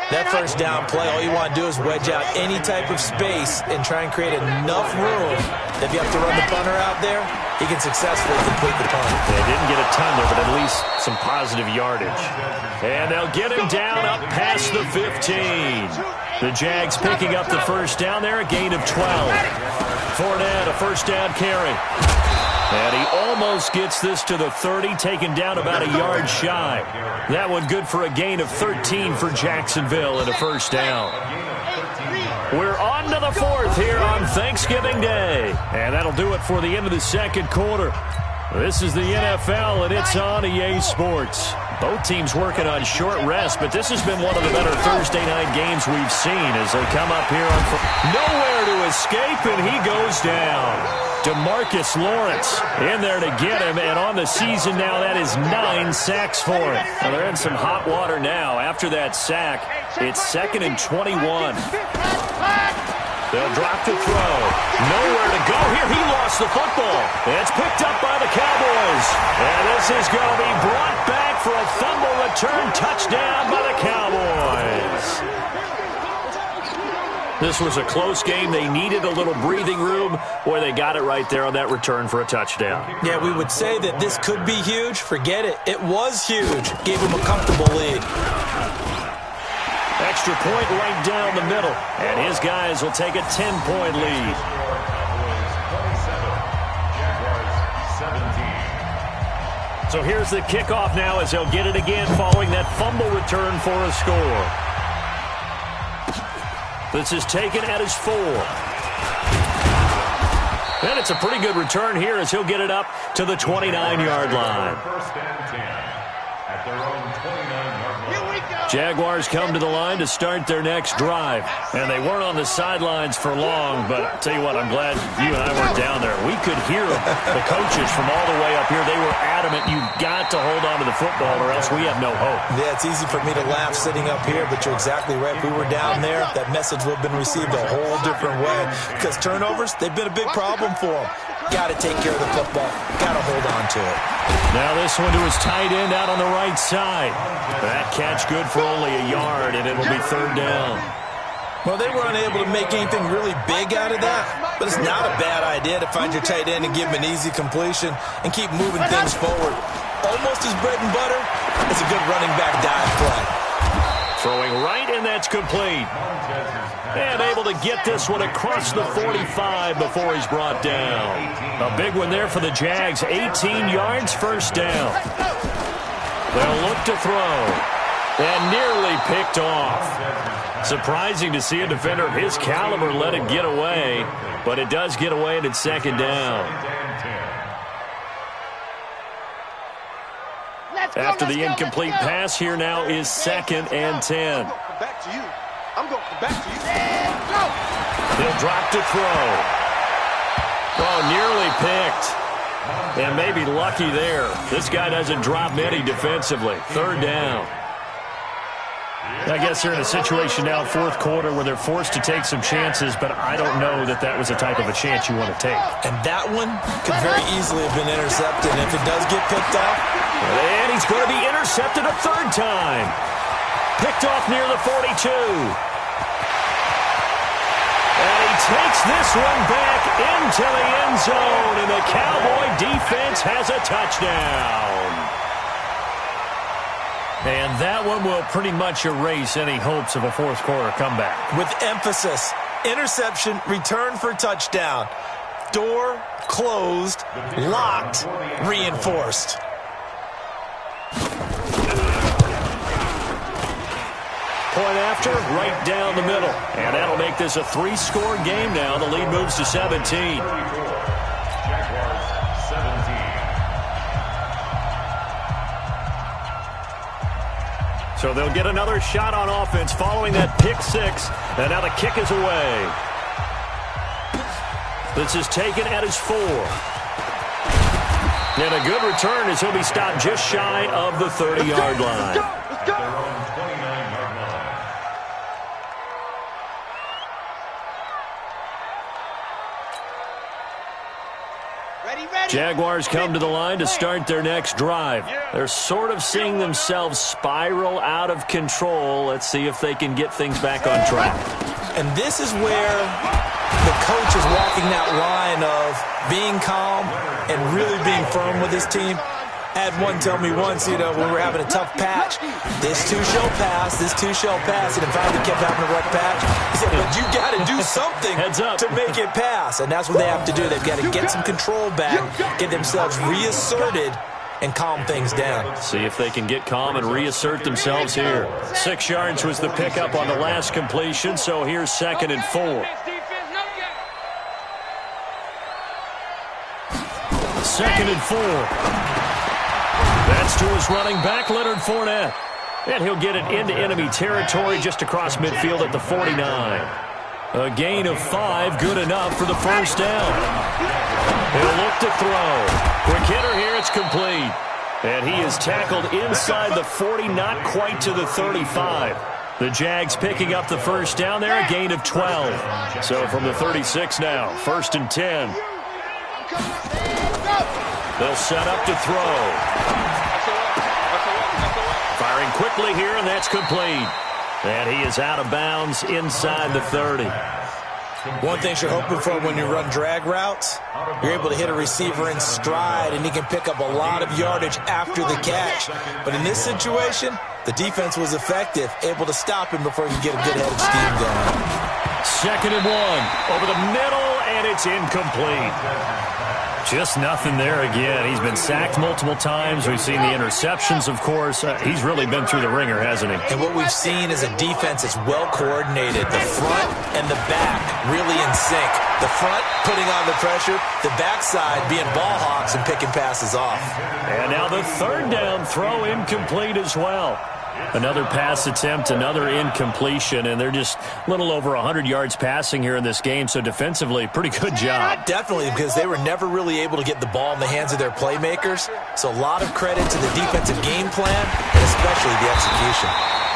That first down play, all you want to do is wedge out any type of space and try and create enough room that if you have to run the punter out there, he can successfully complete the punt. They didn't get a ton there, but at least some positive yardage. And they'll get him down up past the 15. The Jags picking up the first down there, a gain of 12. Fournette, a first down carry. And he almost gets this to the 30, taken down about a yard shy. That one good for a gain of 13 for Jacksonville and a first down. We're on to the 4th here on Thanksgiving Day. And that'll do it for the end of the 2nd quarter. This is the NFL, and it's on EA Sports. Both teams working on short rest, but this has been one of the better Thursday night games we've seen as they come up here on nowhere to escape, and he goes down. DeMarcus Lawrence in there to get him, and on the season now, that is 9 sacks for him. Well, they're in some hot water now. After that sack, it's 2nd and 21. They'll drop to throw. Nowhere to go. Here, he lost the football. It's picked up by the Cowboys. And this is going to be brought back for a fumble return touchdown by the Cowboys. This was a close game. They needed a little breathing room. Boy, they got it right there on that return for a touchdown. Yeah, we would say that this could be huge. Forget it. It was huge. Gave him a comfortable lead. Extra point right down the middle. And his guys will take a 10-point lead. So here's the kickoff now as they'll get it again following that fumble return for a score. This is taken at his 4. And it's a pretty good return here as he'll get it up to the 29-yard line. First and 10 at their own 29-yard line. Jaguars come to the line to start their next drive. And they weren't on the sidelines for long, but I'll tell you what, I'm glad you and I weren't down there. We could hear them. The coaches from all the way up here, they were adamant, you've got to hold on to the football or else we have no hope. Yeah, it's easy for me to laugh sitting up here, but you're exactly right. If we were down there, that message would have been received a whole different way. Because turnovers, they've been a big problem for them. Got to take care of the football. Got to hold on to it. Now this one to his tight end out on the right side. That catch good for only a yard, and it'll be 3rd down. Well, they were unable to make anything really big out of that, but it's not a bad idea to find your tight end and give him an easy completion and keep moving things forward. Almost as bread and butter as a good running back dive play. Throwing right, and that's complete. And able to get this one across the 45 before he's brought down. A big one there for the Jags. 18 yards, first down. They'll look to throw. And nearly picked off. Surprising to see a defender of his caliber let it get away. But it does get away, and it's second down. After the incomplete pass, here now is 2nd and 10. Back to you. I'm going back to you. He'll drop to throw. Oh, nearly picked. And maybe lucky there. This guy doesn't drop many defensively. 3rd down. I guess they're in a situation now, 4th quarter, where they're forced to take some chances, but I don't know that that was the type of a chance you want to take. And that one could very easily have been intercepted. And if it does get picked off, and he's going to be intercepted a 3rd time. Picked off near the 42. And he takes this one back into the end zone, and the Cowboy defense has a touchdown. And that one will pretty much erase any hopes of a 4th quarter comeback. With emphasis, interception, return for touchdown. Door closed, locked, reinforced. Point after, right down the middle. And that'll make this a 3-score game now. The lead moves to 17. So they'll get another shot on offense following that pick 6. And now the kick is away. This is taken at his 4. And a good return as he'll be stopped just shy of the 30-yard line. Let's go. Jaguars come to the line to start their next drive. They're sort of seeing themselves spiral out of control. Let's see if they can get things back on track. And this is where the coach is walking that line of being calm and really being firm with his team. I had one tell me once, when we were having a tough patch, this too shall pass, this too shall pass, and in fact, we kept having a rough patch. He said, but you got to do something to make it pass, and that's what they have to do. They've got to get some control back, get themselves reasserted, and calm things down. See if they can get calm and reassert themselves here. 6 yards was the pickup on the last completion, so here's 2nd and 4. 2nd and 4. That's to his running back, Leonard Fournette. And he'll get it into enemy territory just across midfield at the 49. A gain of 5, good enough for the first down. He'll look to throw. Quick hitter here, it's complete. And he is tackled inside the 40, not quite to the 35. The Jags picking up the first down there, a gain of 12. So from the 36 now, 1st and 10. They'll set up to throw. Firing quickly here, and that's complete. And he is out of bounds inside the 30. One thing you're hoping for when you run drag routes, you're able to hit a receiver in stride, and he can pick up a lot of yardage after the catch. But in this situation, the defense was effective, able to stop him before he could get a good head of steam going. 2nd and 1, over the middle, and it's incomplete. Just nothing there again. He's been sacked multiple times. We've seen the interceptions, of course. He's really been through the ringer, hasn't he? And what we've seen is a defense that's well coordinated. The front and the back really in sync. The front putting on the pressure, the backside being ball hawks and picking passes off. And now the 3rd down throw incomplete as well. Another pass attempt, another incompletion, and they're just a little over 100 yards passing here in this game, so defensively, pretty good job. Definitely, because they were never really able to get the ball in the hands of their playmakers, so a lot of credit to the defensive game plan, and especially the execution.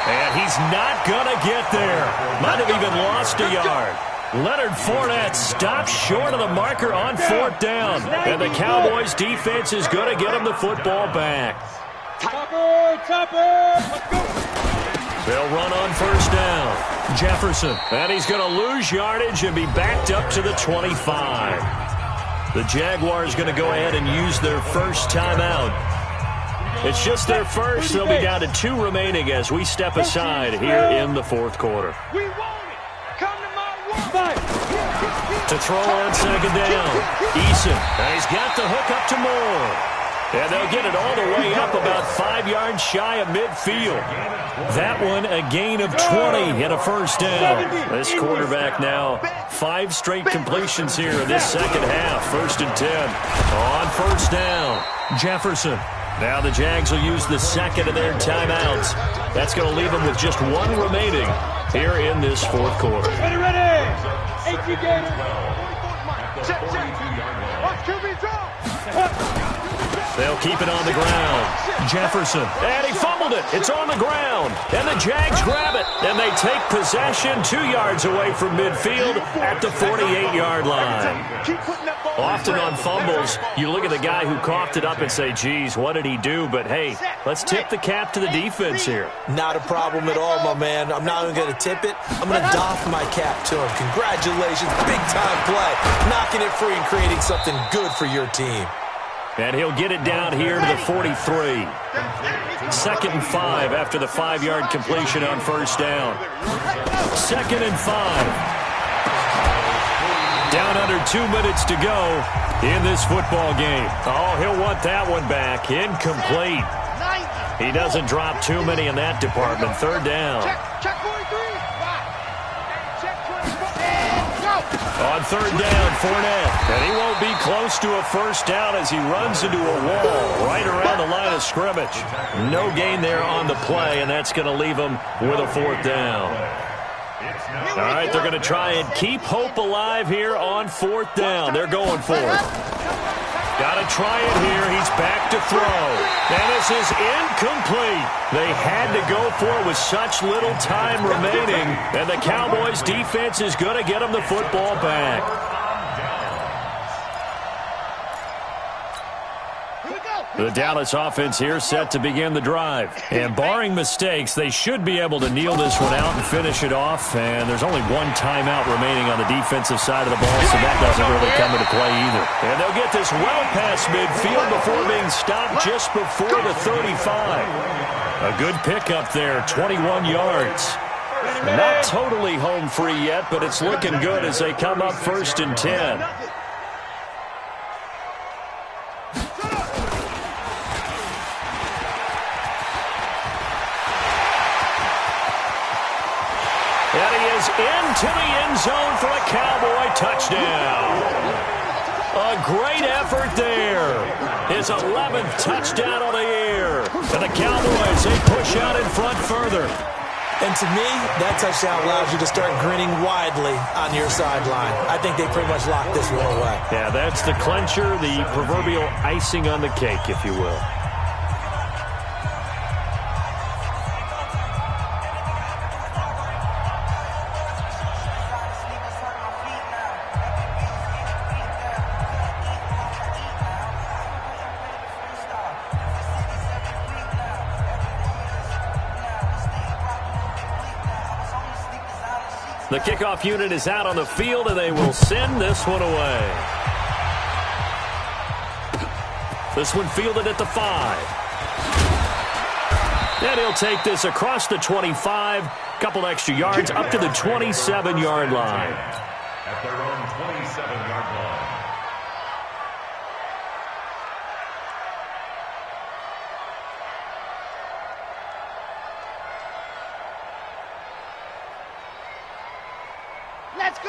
And he's not going to get there. Might have even lost a yard. Leonard Fournette stops short of the marker on 4th down, and the Cowboys' defense is going to get him the football back. Topper, let's go. They'll run on first down. Jefferson. And he's going to lose yardage and be backed up to the 25. The Jaguars going to go ahead and use their first timeout. It's just their first. They'll be down to 2 remaining as we step aside here in the fourth quarter. We want it. Come to my work. To throw on second down. Eason. And he's got the hook up to Moore. And they'll get it all the way up about 5 yards shy of midfield. That one a gain of 20 and a first down. This quarterback now 5 straight completions here in this second half. 1st and 10. On first down. Jefferson. Now the Jags will use the second of their timeouts. That's going to leave them with just 1 remaining here in this fourth quarter. Ready. 18 Gators. Check. Watch QB draw. They'll keep it on the ground. Jefferson. And he fumbled it. It's on the ground. And the Jags grab it. And they take possession 2 yards away from midfield at the 48-yard line. Often on fumbles, you look at the guy who coughed it up and say, geez, what did he do? But, hey, let's tip the cap to the defense here. Not a problem at all, my man. I'm not even going to tip it. I'm going to doff my cap to him. Congratulations. Big-time play. Knocking it free and creating something good for your team. And he'll get it down here to the 43. 2nd and 5 after the 5-yard completion on first down. 2nd and 5. Down under 2 minutes to go in this football game. Oh, he'll want that one back. Incomplete. He doesn't drop too many in that department. 3rd down. Check 43. On 3rd down, Fournette. And he won't be close to a first down as he runs into a wall right around the line of scrimmage. No gain there on the play, and that's going to leave him with a 4th down. All right, they're going to try and keep hope alive here on 4th down. They're going for it. Got to try it here. He's back to throw. And this is incomplete. They had to go for it with such little time remaining. And the Cowboys defense is going to get them the football back. The Dallas offense here set to begin the drive. And barring mistakes, they should be able to kneel this one out and finish it off. And there's only 1 timeout remaining on the defensive side of the ball, so that doesn't really come into play either. And they'll get this well past midfield before being stopped just before the 35. A good pickup there, 21 yards. Not totally home free yet, but it's looking good as they come up 1st and 10. And he is into the end zone for a Cowboy touchdown. A great effort there. His 11th touchdown on the year. And the Cowboys, they push out in front further. And to me, that touchdown allows you to start grinning widely on your sideline. I think they pretty much locked this one away. Yeah, that's the clincher, the proverbial icing on the cake, if you will. The kickoff unit is out on the field, and they will send this one away. This one fielded at the 5. And he'll take this across the 25, couple extra yards, up to the 27-yard line. At their own 27-yard line.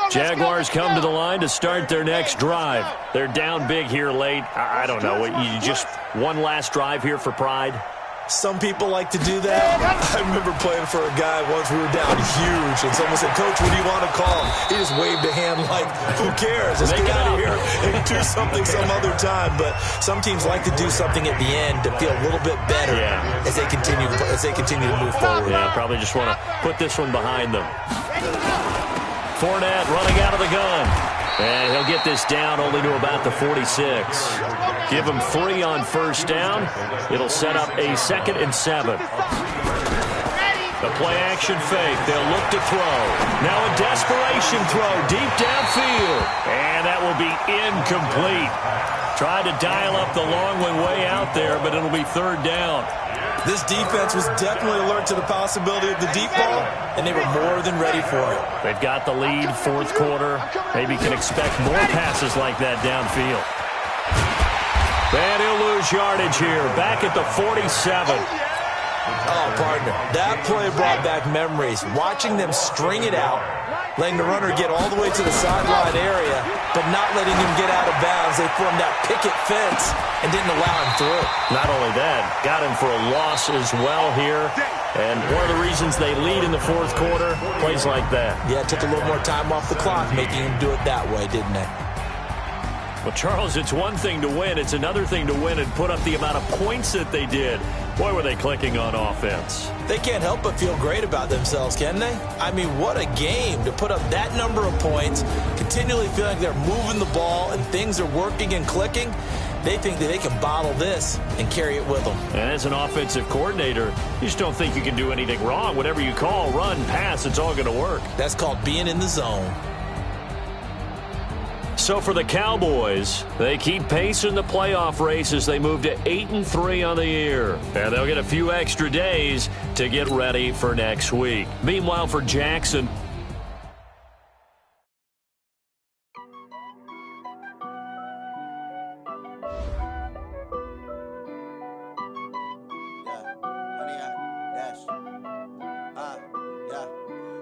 Jaguars come to the line to start their next drive. They're down big here late. I don't know. You just one last drive here for pride? Some people like to do that. I remember playing for a guy once. We were down huge, and someone said, "Coach, what do you want to call him?" He just waved a hand like, "Who cares? Let's get out of here and do something some other time." But some teams like to do something at the end to feel a little bit better as they continue to move forward. Yeah, probably just want to put this one behind them. Fournette running out of the gun. And he'll get this down only to about the 46. Give him 3 on first down. It'll set up a 2nd and 7. The play-action fake. They'll look to throw. Now a desperation throw deep downfield. And that will be incomplete. Tried to dial up the long one way out there, but it'll be third down. This defense was definitely alert to the possibility of the deep ball, and they were more than ready for it. They've got the lead, fourth quarter. Maybe can expect more passes like that downfield. And he'll lose yardage here, back at the 47. Oh, partner, that play brought back memories. Watching them string it out, letting the runner get all the way to the sideline area, but not letting him get out of bounds. They formed that picket fence and didn't allow him through. Not only that, got him for a loss as well here. And one of the reasons they lead in the fourth quarter, plays like that. Yeah, it took a little more time off the clock, making him do it that way, didn't they? Well, Charles, it's one thing to win. It's another thing to win and put up the amount of points that they did. Boy, were they clicking on offense. They can't help but feel great about themselves, can they? I mean, what a game to put up that number of points, continually feeling like they're moving the ball and things are working and clicking. They think that they can bottle this and carry it with them. And as an offensive coordinator, you just don't think you can do anything wrong. Whatever you call, run, pass, it's all going to work. That's called being in the zone. So for the Cowboys, they keep pace in the playoff race as they move to 8-3 on the year. And they'll get a few extra days to get ready for next week. Meanwhile, for Jackson,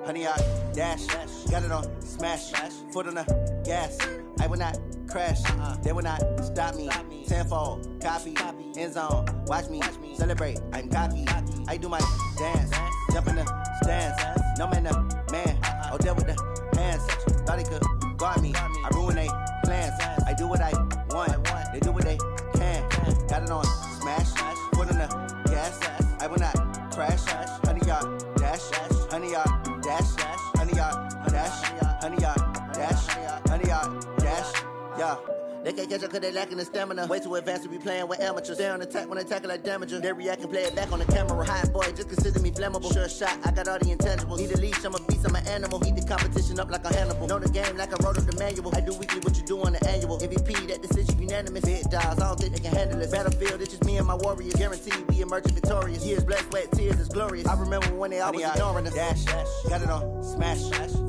Honey, I dash, got it on, smash, foot on the gas. I will not crash, they will not stop me. Tenfold, copy, end zone, watch me celebrate. I'm cocky, I do my dance, jump in the stands. No man, man, oh, there with the hands. Thought he could guard me, I ruin they plans. I do what I want, they do what they can. Got it on, smash, foot on the gas. I will not crash, honey, y'all dash, honey, y'all dash, honey, y'all dash, honey, y'all dash, honey, y'all dash, yeah. They can't catch up cause they lacking the stamina. Way too advanced to be playing with amateurs. Stay on attack when they tackle like damager. They react and play it back on the camera. Hot boy, just consider me flammable. Sure shot, I got all the intangibles. Need a leash, I'm a beast, I'm an animal. Heat the competition up like a Hannibal. Know the game like I wrote up the manual. I do weekly what you do on the annual. MVP, that decision unanimous. Big dogs, I don't think they can handle it. Battlefield, it's just me and my warriors. Guaranteed we emerge victorious. Years, blood, sweat, tears, it's glorious. I remember when they always ignoring us. Dash, got it on, smash,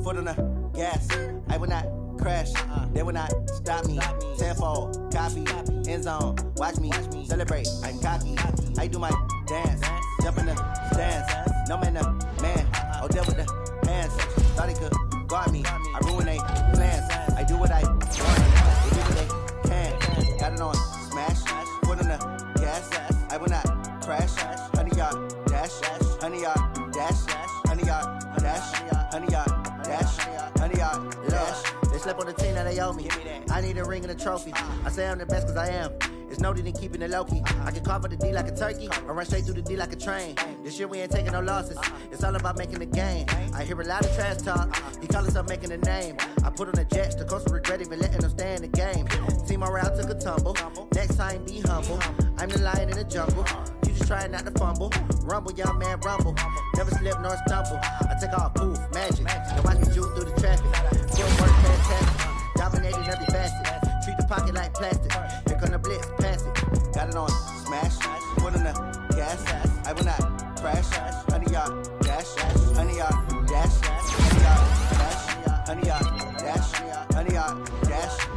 foot on the gas. I will not crash, they will not stop me. Tenfold, copy, end zone, watch me celebrate. I'm cocky, I do my dance, jump in the stands. No man, man, oh, there with the hands. Thought he could guard me, I ruin they plans. I do what I want, they do what they can. Got it on, smash, foot on the gas. I will not crash, honey, y'all dash, honey, y'all dash, honey, y'all dash, honey, y'all dash, honey, y'all dash. They slept on the team that they owe me. I need a ring and a trophy. I say I'm the best cause I am. It's no need in keeping it low-key. I can carve up the D like a turkey or run straight through the D like a train. This year we ain't taking no losses. It's all about making the game. I hear a lot of trash talk. He call himself making a name. I put on the Jets. The coach will regret even letting them stay in the game. Team morale took a tumble. Next time be humble. I'm the lion in the jungle. You just trying not to fumble. Rumble, young man, rumble. Never slip nor stumble. I take off, poof, magic. Now watch me juke through the traffic. Footwork fantastic. Dominating every facet. Treat the pocket like plastic. Here come the blitz, pass it. Got it on, smash. Foot on the gas. I will not crash. Honey, y'all dash. Honey, y'all dash. Honey, y'all dash. Honey, y'all dash. Honey, y'all dash.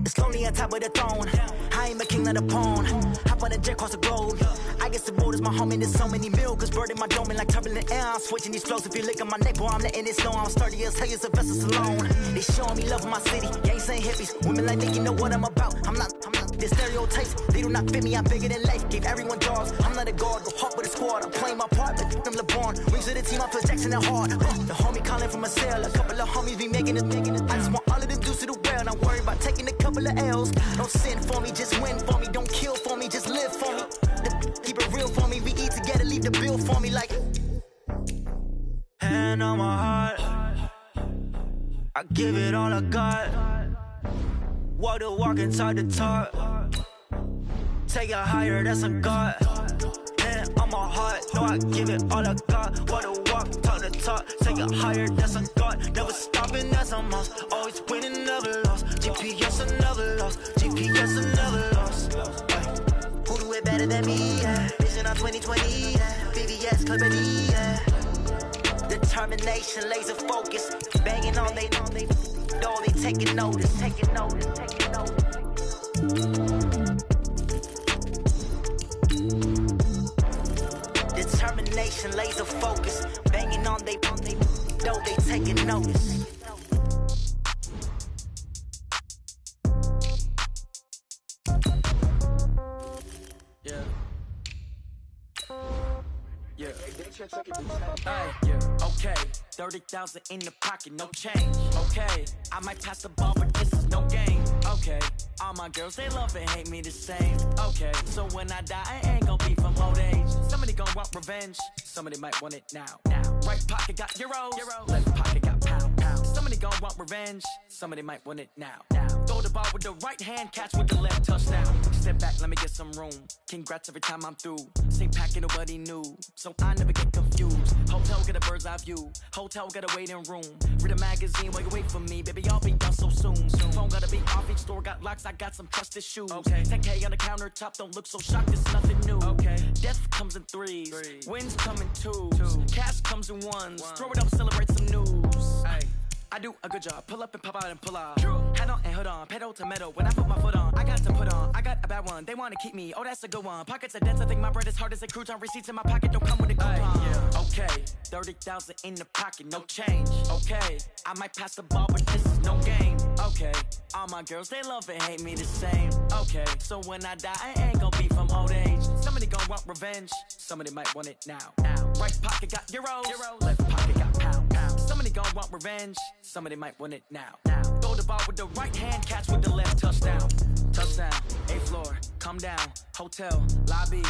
It's lonely on top of the throne. I ain't a king, not a pawn. Hop on a jet across the globe. I guess the world is my home and there's so many milkers. Bird in my dome and like turbulent air. I'm switching these flows. If you lick on my neck, boy, I'm letting it snow. I'm sturdy as hell as a vessel alone. They showing me love in my city. Gangs ain't hippies. Women like me, you know what I'm about. I'm not. The stereotypes, they do not fit me. I'm bigger than life. Gave everyone jobs. I'm not a guard. Go hard with a squad. I'm playing my part like them LeBron. Rings to the team. I feel Jackson and hard. The homie calling from a cell. A couple of homies be making it. I just want all of them dudes cruise to the world. I'm worried about taking a couple of L's. Don't sin for me, just win for me. Don't kill for me, just live for me. Keep it real for me. We eat together, leave the bill for me like. Hand on my heart, I give it all I got. Walk the walk inside the talk. Take it higher, that's a God. Hand on my heart, no, I give it all I got. Walk the walk, talk the talk. Take it higher, that's a God. Never stopping, that's a must. Always winning, never lost. GPS, I never lost. GPS, I never lost. Who do it better than me? Yeah. Vision on 2020. Yeah. BBS, Clarity. Yeah. Determination, laser focus. Banging on they know they taking notice. Taking notice. Determination, laser focus. Banging on they know they taking notice. Okay, 30,000 in the pocket, no change. Okay, I might pass the ball, but this is no game. Okay, all my girls, they love and hate me the same. Okay, so when I die, I ain't gon' be from old age. Somebody gon' want revenge, somebody might want it now. Right pocket got euros, left pocket got pounds. Somebody gon' want revenge, somebody might want it now. Throw the ball with the right hand, catch with the left, touchdown. Step back, let me get some room. Congrats every time I'm through. Same packet, nobody knew, so I never get confused. Hotel get a bird's eye view. Hotel got a waiting room. Read a magazine while you wait for me, baby. I'll be done so soon. Phone gotta be off. Each store got locks. I got some trusted shoes. Okay. 10K on the countertop. Don't look so shocked. It's nothing new. Okay. Death comes in threes. Wins come in twos. Cash comes in ones. Throw it up, celebrate some news. Hey. I do a good job. Pull up and pop out and pull off. Hat on and hood on. Pedal to metal. When I put my foot on, I got to put on. I got a bad one. They want to keep me. Oh, that's a good one. Pockets are dense. I think my bread is hard as a crouton. Receipts in my pocket don't come with a coupon. Okay. 30,000 in the pocket. No change. Okay. I might pass the ball, but this is no game. Okay. All my girls, they love and hate me the same. Okay. So when I die, I ain't gonna be from old age. Somebody gonna want revenge. Somebody might want it now. Right pocket got euros. Left pocket got pounds. Somebody gonna want revenge. Somebody might want it now. Throw the ball with the right hand, catch with the left, touchdown. Touchdown, 8th floor, come down, hotel, lobby.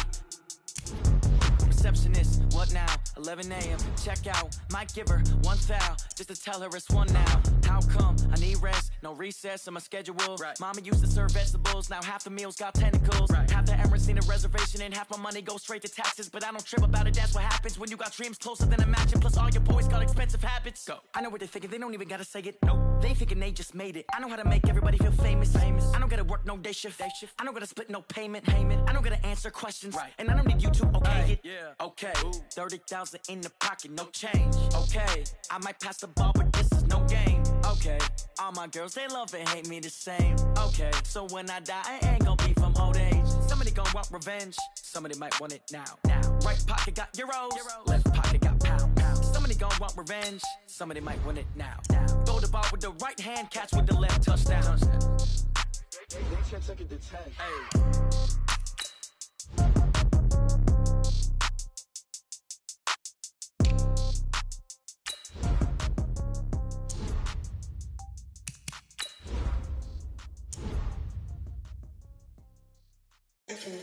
Receptionist, what now? 11 a.m. Check out. Might give her one foul just to tell her it's one now. How come? I need rest, no recess in my schedule. Right. Mama used to serve vegetables, now half the meals got tentacles. Right. Half the Emirates need a reservation and half my money goes straight to taxes. But I don't trip about it, that's what happens when you got dreams closer than a matching. Plus all your boys got expensive habits. Go. I know what they're thinking, they don't even gotta say it. Nope. They thinking they just made it. I know how to make everybody feel famous. I don't gotta work no day shift. I don't gotta split no payment. I don't gotta answer questions. Right. And I don't need you to okay it. Yeah. Okay, 30,000 in the pocket, no change. Okay, I might pass the ball, but this is no game. Okay, all my girls, they love and hate me the same. Okay, so when I die, I ain't gonna be from old age. Somebody gonna want revenge, somebody might want it now. Right pocket got euros, left pocket got pounds. Somebody gonna want revenge, somebody might want it now. Throw the ball with the right hand, catch with the left, touchdown. They can't take it to 10. Hey.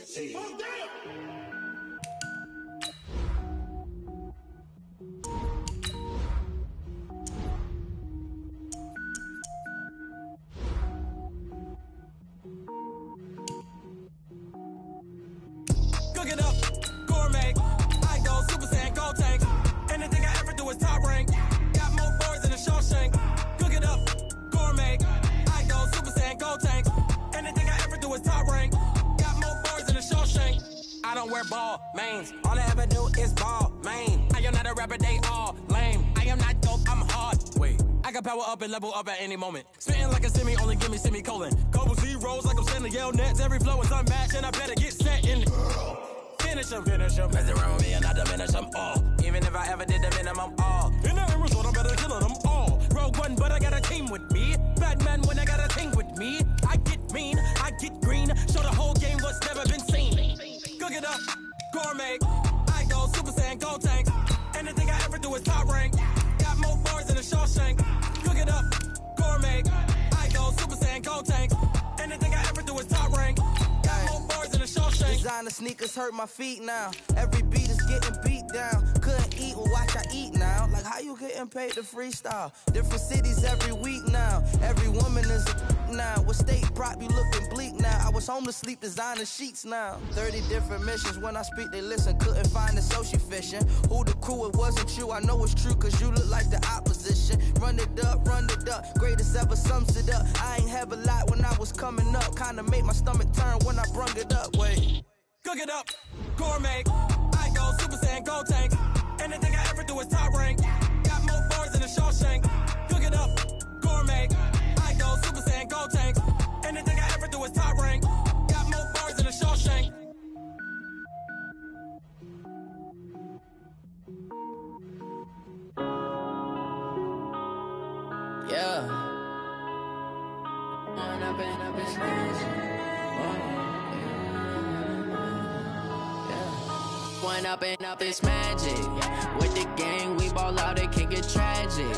See. Cook it up, gourmet. I go Super Saiyan, gold tank. Anything I ever do is top rank. Got more boards than a Shawshank. Cook it up, gourmet. I go Super Saiyan, gold tank. Anything I ever do is top rank. I don't wear ball mains. All I ever do is ball main. I am not a rapper, they all lame. I am not dope, I'm hard. Wait, I can power up and level up at any moment. Spitting like a semi, only give me semicolon. Couple zeros like I'm sending yell nets. Every flow is unmatched and I better get set in. Finish them. Mess around with me and I diminish them all. Even if I ever did the minimum all. In the end result, I'm better killing them all. Rogue One, but I got a team with me. Batman when I got a team with me. I get mean, I get green. Show the whole game what's never been seen. Cook it up, gourmet. I go Super Saiyan, gold tank. Anything I ever do is top rank. Got more bars than a Shawshank. Cook it up, gourmet. I go designer sneakers hurt my feet now. Every beat is getting beat down. Couldn't eat, well watch I eat now. Like how you getting paid to freestyle? Different cities every week now. Every woman is a now. What state prop you looking bleak now? I was homeless, sleep designer sheets now. 30 different missions. When I speak they listen. Couldn't find the social fishing. Who the crew, it wasn't you. I know it's true cause you look like the opposition. Run it up, greatest ever sums it up. I ain't have a lot when I was coming up. Kinda made my stomach turn when I brung it up. Wait. Cook it up, gourmet. I go Super Saiyan, Gold Tank. Anything I ever do is top rank. Got more bars than a Shawshank. Cook it up, gourmet. I go Super Saiyan, Gold Tank. Anything I ever do is top rank. Got more bars than a Shawshank. Yeah. When I've been smashed. When up, it's magic. With the gang, we ball out, it can get tragic.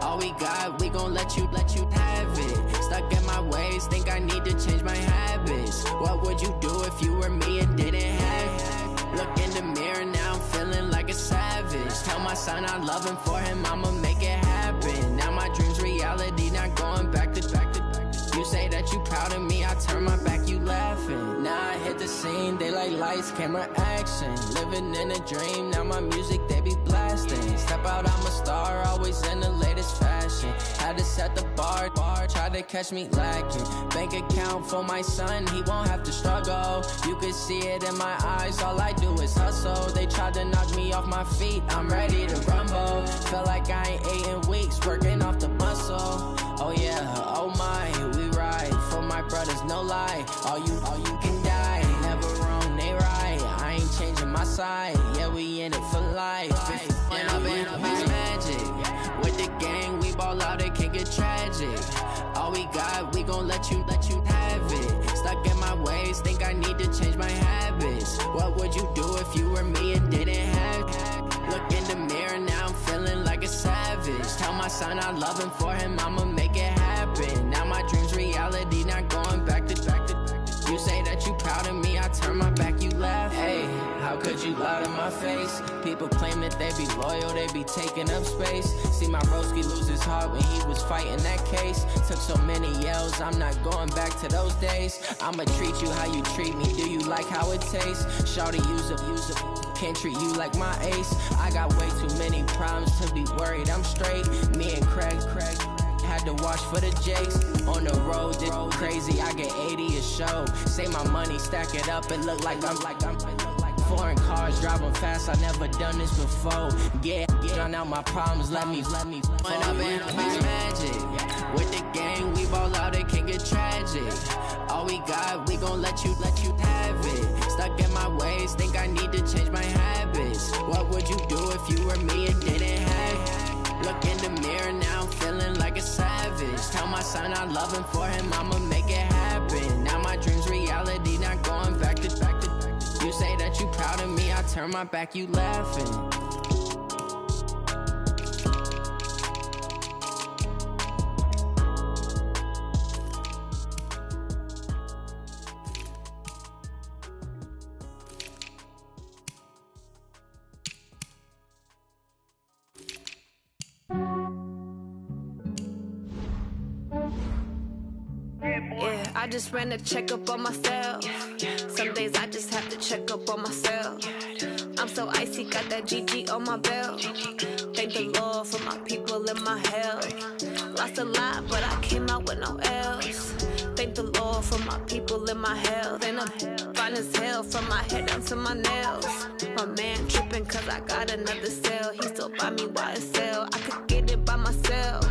All we got, we gon' let you have it. Stuck in my ways, think I need to change my habits. What would you do if you were me and didn't have it? Look in the mirror, now I'm feeling like a savage. Tell my son I love him, for him I'ma make it happen. Now my dream's reality, not going back to. You say that you proud of me, I turn my back, you laughing. Now I hit the scene, they like lights, camera, action. Living in a dream, now my music, they be blasting. Step out, I'm a star, always in the latest fashion. Had to set the bar, try to catch me lacking. Bank account for my son, he won't have to struggle. You can see it in my eyes, all I do is hustle. They tried to knock me off my feet, I'm ready to rumble. Feel like I ain't ate in weeks, working off the muscle. Oh yeah, oh my, we ride for my brothers, no lie. All you can die, never wrong, they right. I ain't changing my side, yeah, we in it for life. When up, it's magic. With the gang, we ball out, it can get tragic. All we got, we gon' let you have it. Stuck in my ways, think I need to change my habits. What would you do if you were me and didn't have it? Look in the mirror, now I'm feeling like a savage. Tell my son I love him, for him I'ma make it happen. Now my dream's reality, not going back to. You say that you proud of me, I turn my back, you laugh. Hey, how could you lie to my face? People claim that they be loyal, they be taking up space. See my broski lose his heart when he was fighting that case. Took so many yells, I'm not going back to those days. I'ma treat you how you treat me, do you like how it tastes? Shawty, use up, can't treat you like my ace. I got way too many problems to be worried, I'm straight. Me and Craig had to watch for the Jakes. On the road, did crazy, I get 80 a show. Say my money, stack it up, it look like I'm foreign cars, driving fast, I never done this before. Get drown out my problems, let me When up, it's magic. With the gang, we ball out, it can get tragic. All we got, we gon' let you have it. Stuck in my ways, think I need to change my habits. What would you do if you were me and didn't have it? Look in the mirror, now I'm feeling like a savage. Tell my son I love him, for him I'ma make it happen. Now my dream's reality, not going back to. You say that you proud of me, I turn my back, you laughing. Yeah, I just ran a checkup on myself. Some days I just have to check up on myself. I'm so icy, got that GG on my belt. Thank the Lord for my people and my health. Lost a lot, but I came out with no else. Thank the Lord for my people and my health. And I'm fine as hell from my head down to my nails. My man tripping cause I got another cell. He still buy me YSL. I could get it by myself.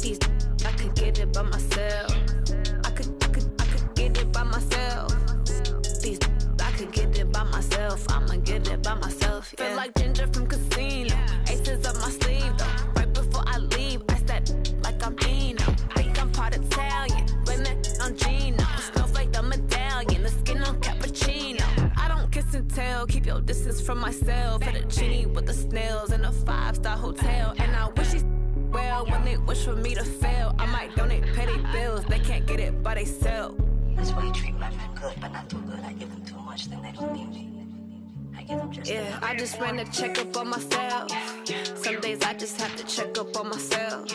These I could get it by myself. I could get it by myself. These I could get it by myself. I'ma get it by myself. Yeah. Feel like Ginger from Casino. Aces up my sleeve though. Right before I leave, I said like I'm Dino. Think I'm part Italian, blame that on Gino. Snowflake the medallion, the skin on cappuccino. I don't kiss and tell, keep your distance from myself. Fettuccine with the snails in a 5-star hotel. And I wish he's well when they wish for me to fail. I might donate petty bills, they can't get it by theyself. This way you treat women good, but not too good. I give them too much, then they don't need me. I give them just enough. I just ran a checkup on myself. Some days I just have to check up on myself.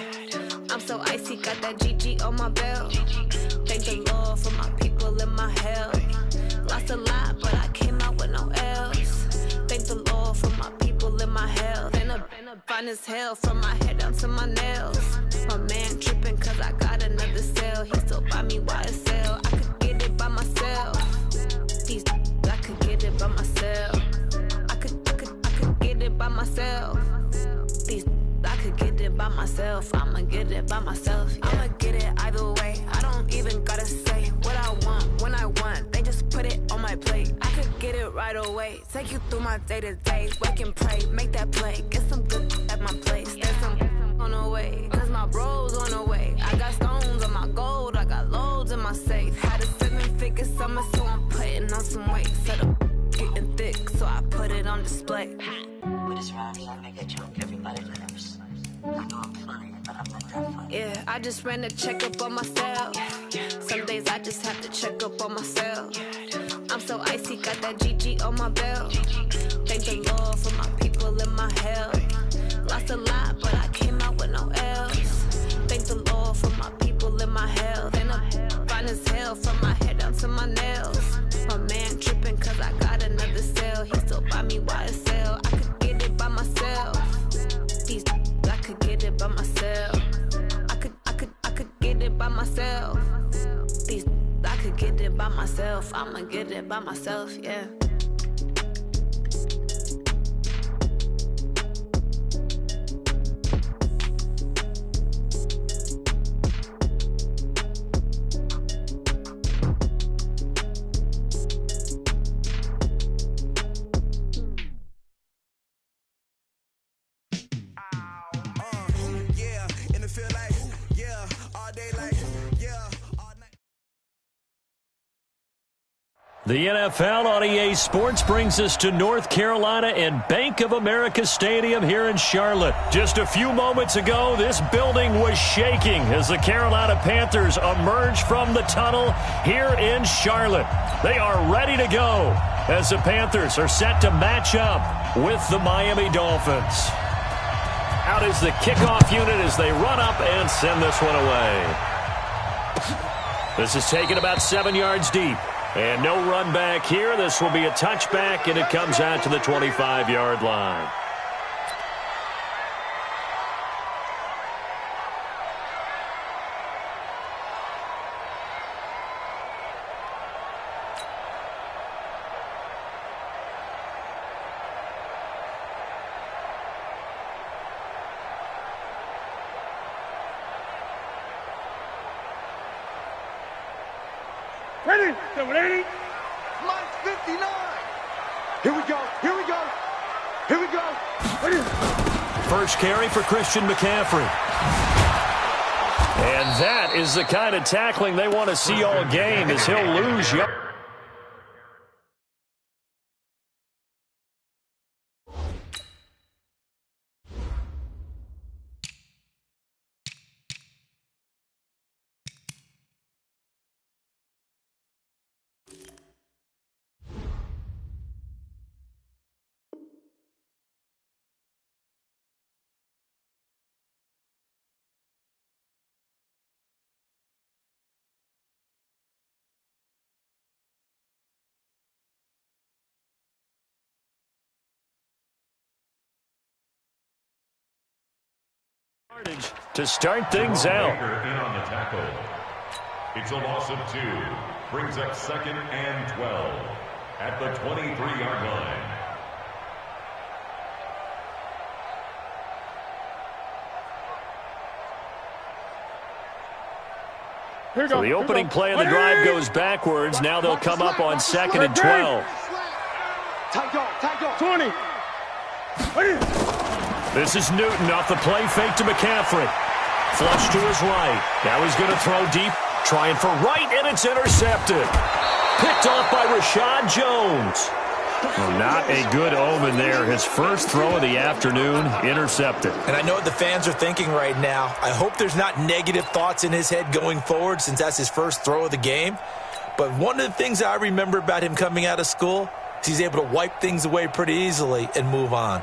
I'm so icy, got that GG on my belt. Thank the Lord for my people and my health. Lost a lot, but I came out with no else. Thank the Lord for my people and my health. And a fine as hell from my head down to my nails. My man tripping cause I got another cell. He still buy me YSL. I could get it by myself. These I could get it by myself. I could get it by myself. These I could get it by myself. I'ma get it by myself. Yeah. I'ma get it either way. I don't even gotta say what I want when I want. They just put it on my plate. I could get it right away. Take you through my day to day. Wake and pray, make that play. Get some good at my place. There's some on the way. Cause my bro's on the way. I got stones on my gold. I got loads in my safe. Had a 7-figure summer, so I'm putting on some weight. Set up getting thick, so I put it on display. With this rhymes, I make a joke, everybody laughs. I know I'm funny, but I'm not that funny. Yeah, I just ran a checkup on myself. Some days I just have to check up on myself. I'm so icy, got that GG on my belt. Thank the Lord for my people and my health. Lost a lot, but I came out with no else. Thank the Lord for my people and my health. And I'm fine as hell from my head down to my nails. My man tripping cause I got another cell. He still buy me YSL. I could get it by myself. These I could get it by myself. I could get it by myself. These I could get it by myself. I'ma get it by myself, yeah. The NFL on EA Sports brings us to North Carolina and Bank of America Stadium here in Charlotte. Just a few moments ago, this building was shaking as the Carolina Panthers emerged from the tunnel here in Charlotte. They are ready to go as the Panthers are set to match up with the Miami Dolphins. Out is the kickoff unit as they run up and send this one away. This is taken about 7 yards deep. And no run back here. This will be a touchback, and it comes out to the 25-yard line. Ready? 780. Mike 59. Here we go. Here we go. Here we go. Ready? First carry for Christian McCaffrey. And that is the kind of tackling they want to see all game as he'll lose yards. To start things out. In on the tackle. It's a loss of 2. Brings up 2nd and 12 at the 23-yard line. So the opening play of the drive goes backwards. Now they'll come up on 2nd and 12. Tight dog, 20. This is Newton off the play fake to McCaffrey. Flush to his right. Now he's going to throw deep. Trying for right, and it's intercepted. Picked off by Rashad Jones. Well, not a good omen there. His first throw of the afternoon, intercepted. And I know what the fans are thinking right now. I hope there's not negative thoughts in his head going forward since that's his first throw of the game. But one of the things I remember about him coming out of school is he's able to wipe things away pretty easily and move on.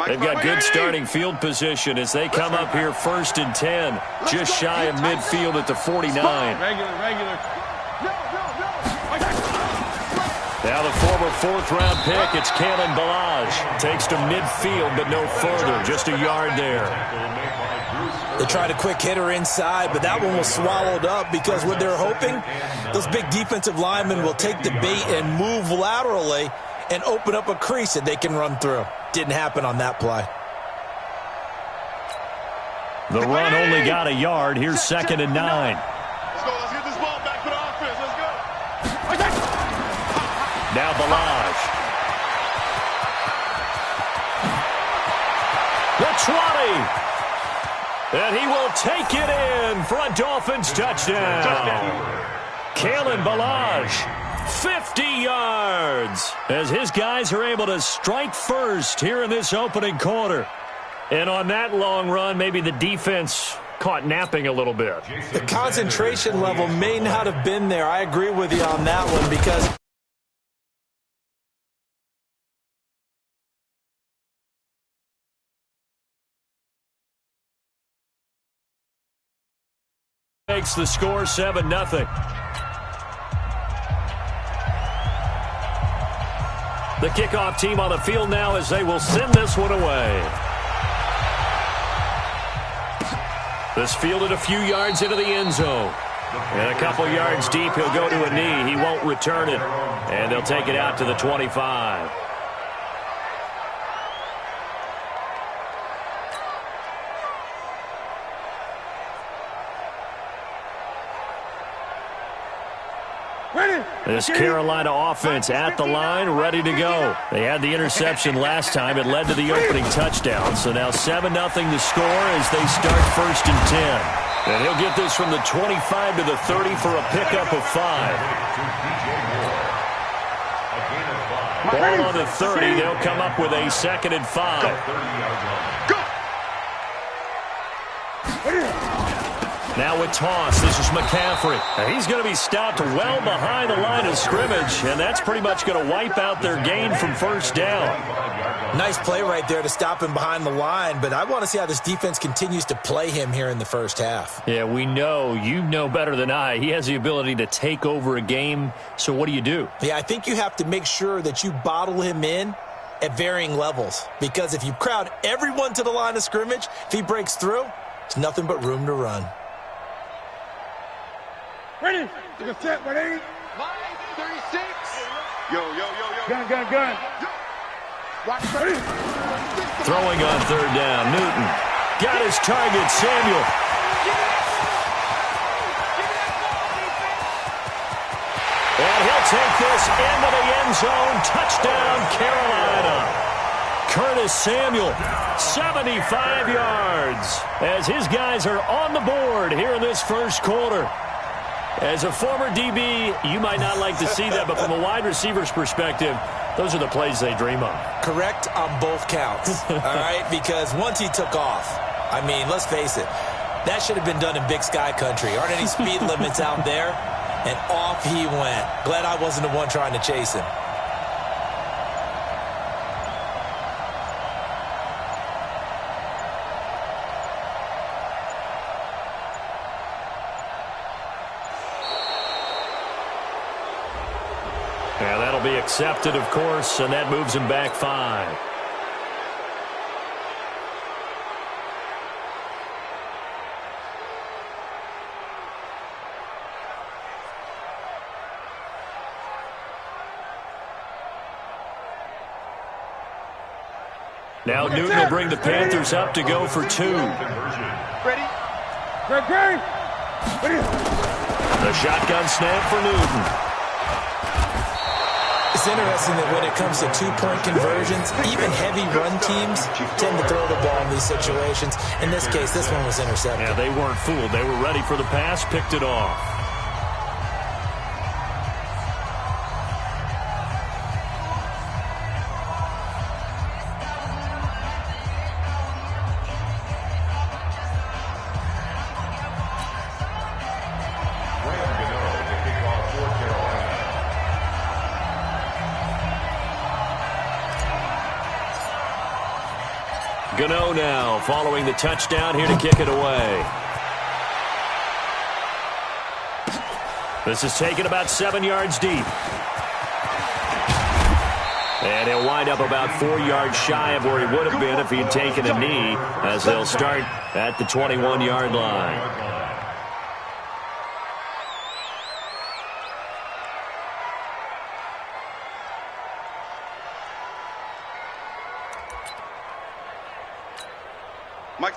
They've got good starting field position as they come up here 1st and 10, just shy of midfield at the 49. Regular. Now the former 4th-round pick, it's Kalen Balaj. Takes to midfield, but no further, just a yard there. They tried a quick hitter inside, but that one was swallowed up because what they're hoping, those big defensive linemen will take the bait and move laterally and open up a crease that they can run through. Didn't happen on that play. The run only got a yard. Here's 2nd and 9. Let's go. Let's get this ball back for the offense. Let's go. Now Balaj. The 20. And he will take it in for a Dolphins touchdown. Kalen Balaj. 50 yards as his guys are able to strike first here in this opening quarter. And on that long run, maybe the defense caught napping a little bit. The concentration level may not have been there. I agree with you on that one because makes the score 7-0. The kickoff team on the field now as they will send this one away. This fielded a few yards into the end zone. And a couple yards deep, he'll go to a knee. He won't return it. And they'll take it out to the 25. This Carolina offense at the line, ready to go. They had the interception last time. It led to the opening touchdown. So now 7-0 the score as they start 1st and 10. And he'll get this from the 25 to the 30 for a pickup of 5. Ball on the 30. They'll come up with a 2nd and 5. Now with toss, this is McCaffrey. He's going to be stopped well behind the line of scrimmage, and that's pretty much going to wipe out their gain from 1st down. Nice play right there to stop him behind the line, but I want to see how this defense continues to play him here in the first half. Yeah, we know. You know better than I. He has the ability to take over a game, so what do? Yeah, I think you have to make sure that you bottle him in at varying levels, because if you crowd everyone to the line of scrimmage, if he breaks through, it's nothing but room to run. Ready? Take a set, ready? 36. Yo. Gun. Watch, ready? Throwing on 3rd down. Newton got his target, Samuel. And he'll take this into the end zone. Touchdown, Carolina. Curtis Samuel, 75 yards, as his guys are on the board here in this first quarter. As a former DB, you might not like to see that, but from a wide receiver's perspective, those are the plays they dream of. Correct on both counts, all right? Because once he took off, I mean, let's face it, that should have been done in Big Sky country. Aren't any speed limits out there? And off he went. Glad I wasn't the one trying to chase him. Yeah, that'll be accepted, of course, and that moves him back 5. Now Newton will bring the Panthers up to go for 2. Ready? The shotgun snap for Newton. It's interesting that when it comes to two-point conversions, even heavy run teams tend to throw the ball in these situations. In this case, this one was intercepted. Yeah, they weren't fooled. They were ready for the pass, picked it off. Gano now following the touchdown here to kick it away. This is taken about 7 yards deep. And he'll wind up about 4 yards shy of where he would have been if he had taken a knee, as they'll start at the 21-yard line.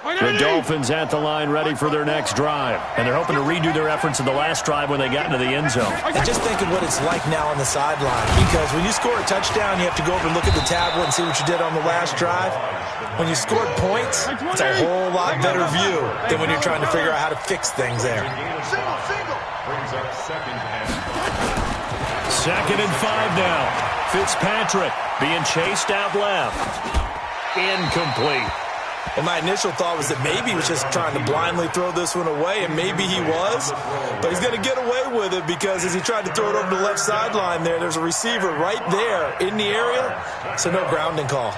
The Dolphins at the line ready for their next drive. And they're hoping to redo their efforts in the last drive when they got into the end zone. And just think of what it's like now on the sideline. Because when you score a touchdown, you have to go over and look at the tablet and see what you did on the last drive. When you scored points, it's a whole lot better view than when you're trying to figure out how to fix things there. Brings up second and 2nd and 5 now. Fitzpatrick being chased out left. Incomplete. And my initial thought was that maybe he was just trying to blindly throw this one away, and maybe he was. But he's going to get away with it because as he tried to throw it over the left sideline there's a receiver right there in the area, so no grounding call.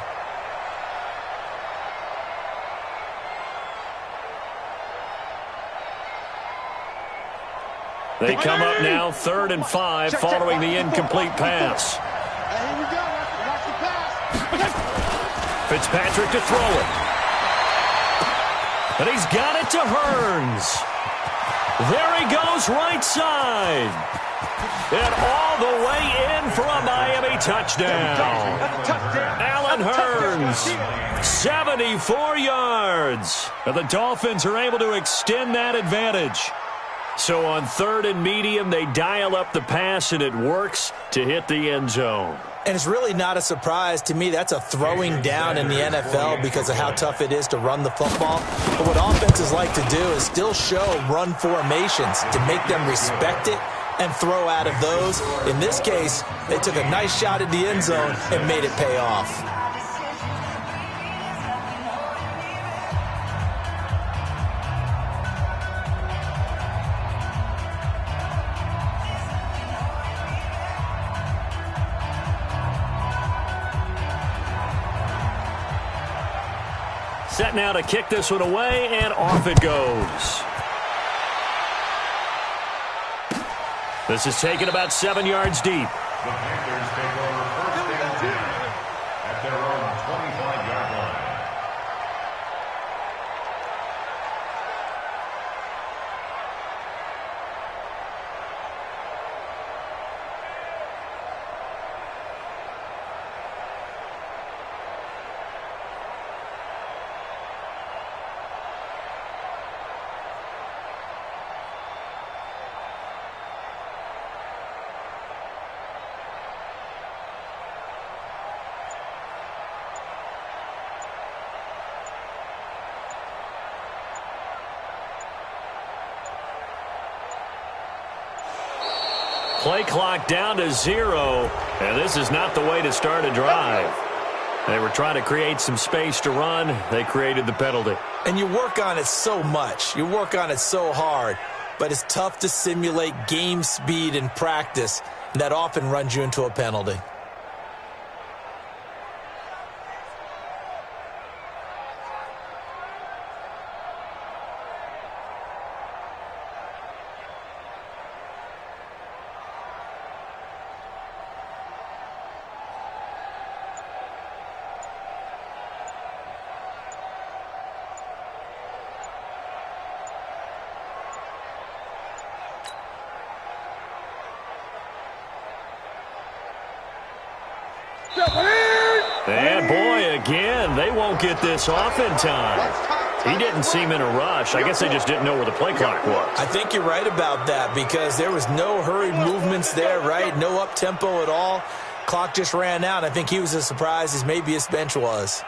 They come up now 3rd and 5 following the incomplete pass. Here we go. Watch the pass. Fitzpatrick to throw it. And he's got it to Hearns. There he goes right side. And all the way in for a Miami touchdown. Allen Hearns, 74 yards. And the Dolphins are able to extend that advantage. So on 3rd and medium, they dial up the pass, and it works to hit the end zone. And it's really not a surprise to me. That's a throwing down in the NFL because of how tough it is to run the football. But what offenses like to do is still show run formations to make them respect it and throw out of those. In this case, they took a nice shot at the end zone and made it pay off. Set now to kick this one away, and off it goes. This is taken about 7 yards deep. the Panthers take over 1st and 10 at their own 25-yard line. Play clock down to 0, and this is not the way to start a drive. They were trying to create some space to run. They created the penalty. And you work on it so much. You work on it so hard. But it's tough to simulate game speed in practice. And that often runs you into a penalty. And boy, again, they won't get this off in time. He didn't seem in a rush. I guess they just didn't know where the play clock was. I think you're right about that because there was no hurried movements there, right? No up-tempo at all. Clock just ran out. I think he was as surprised as maybe his bench was.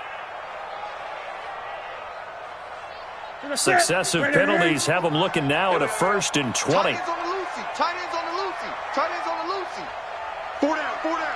Successive penalties have them looking now at a 1st and 20. Tight ends on the Lucy. Tight ends on the Lucy. Tight ends on the Lucy. 4 down, 4 down.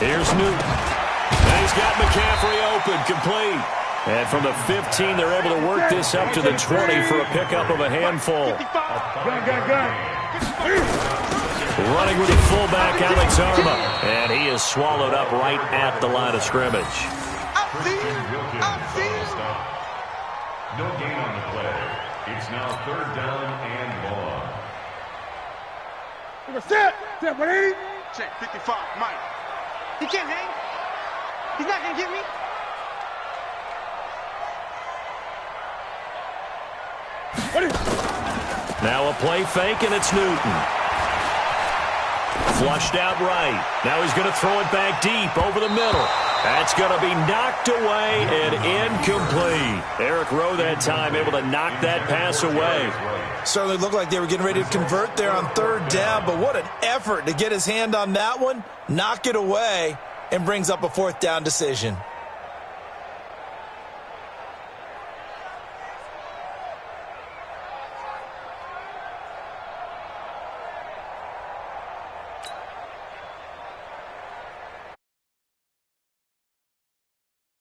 Here's Newton. And he's got McCaffrey open, complete. And from the 15, they're able to work this up to the 20 for a pickup of a handful. Running with the fullback, Alex Arma. And he is swallowed up right at the line of scrimmage. No gain on the play. It's now 3rd down and long. Set, 180. Check, 55, Mike. He can't hang. He's not going to get me. Now a play fake, and it's Newton. Flushed out right. Now he's going to throw it back deep over the middle. That's going to be knocked away and incomplete. Eric Rowe that time able to knock that pass away. Certainly looked like they were getting ready to convert there on 3rd down, but what an effort to get his hand on that one, knock it away, and brings up a 4th down decision.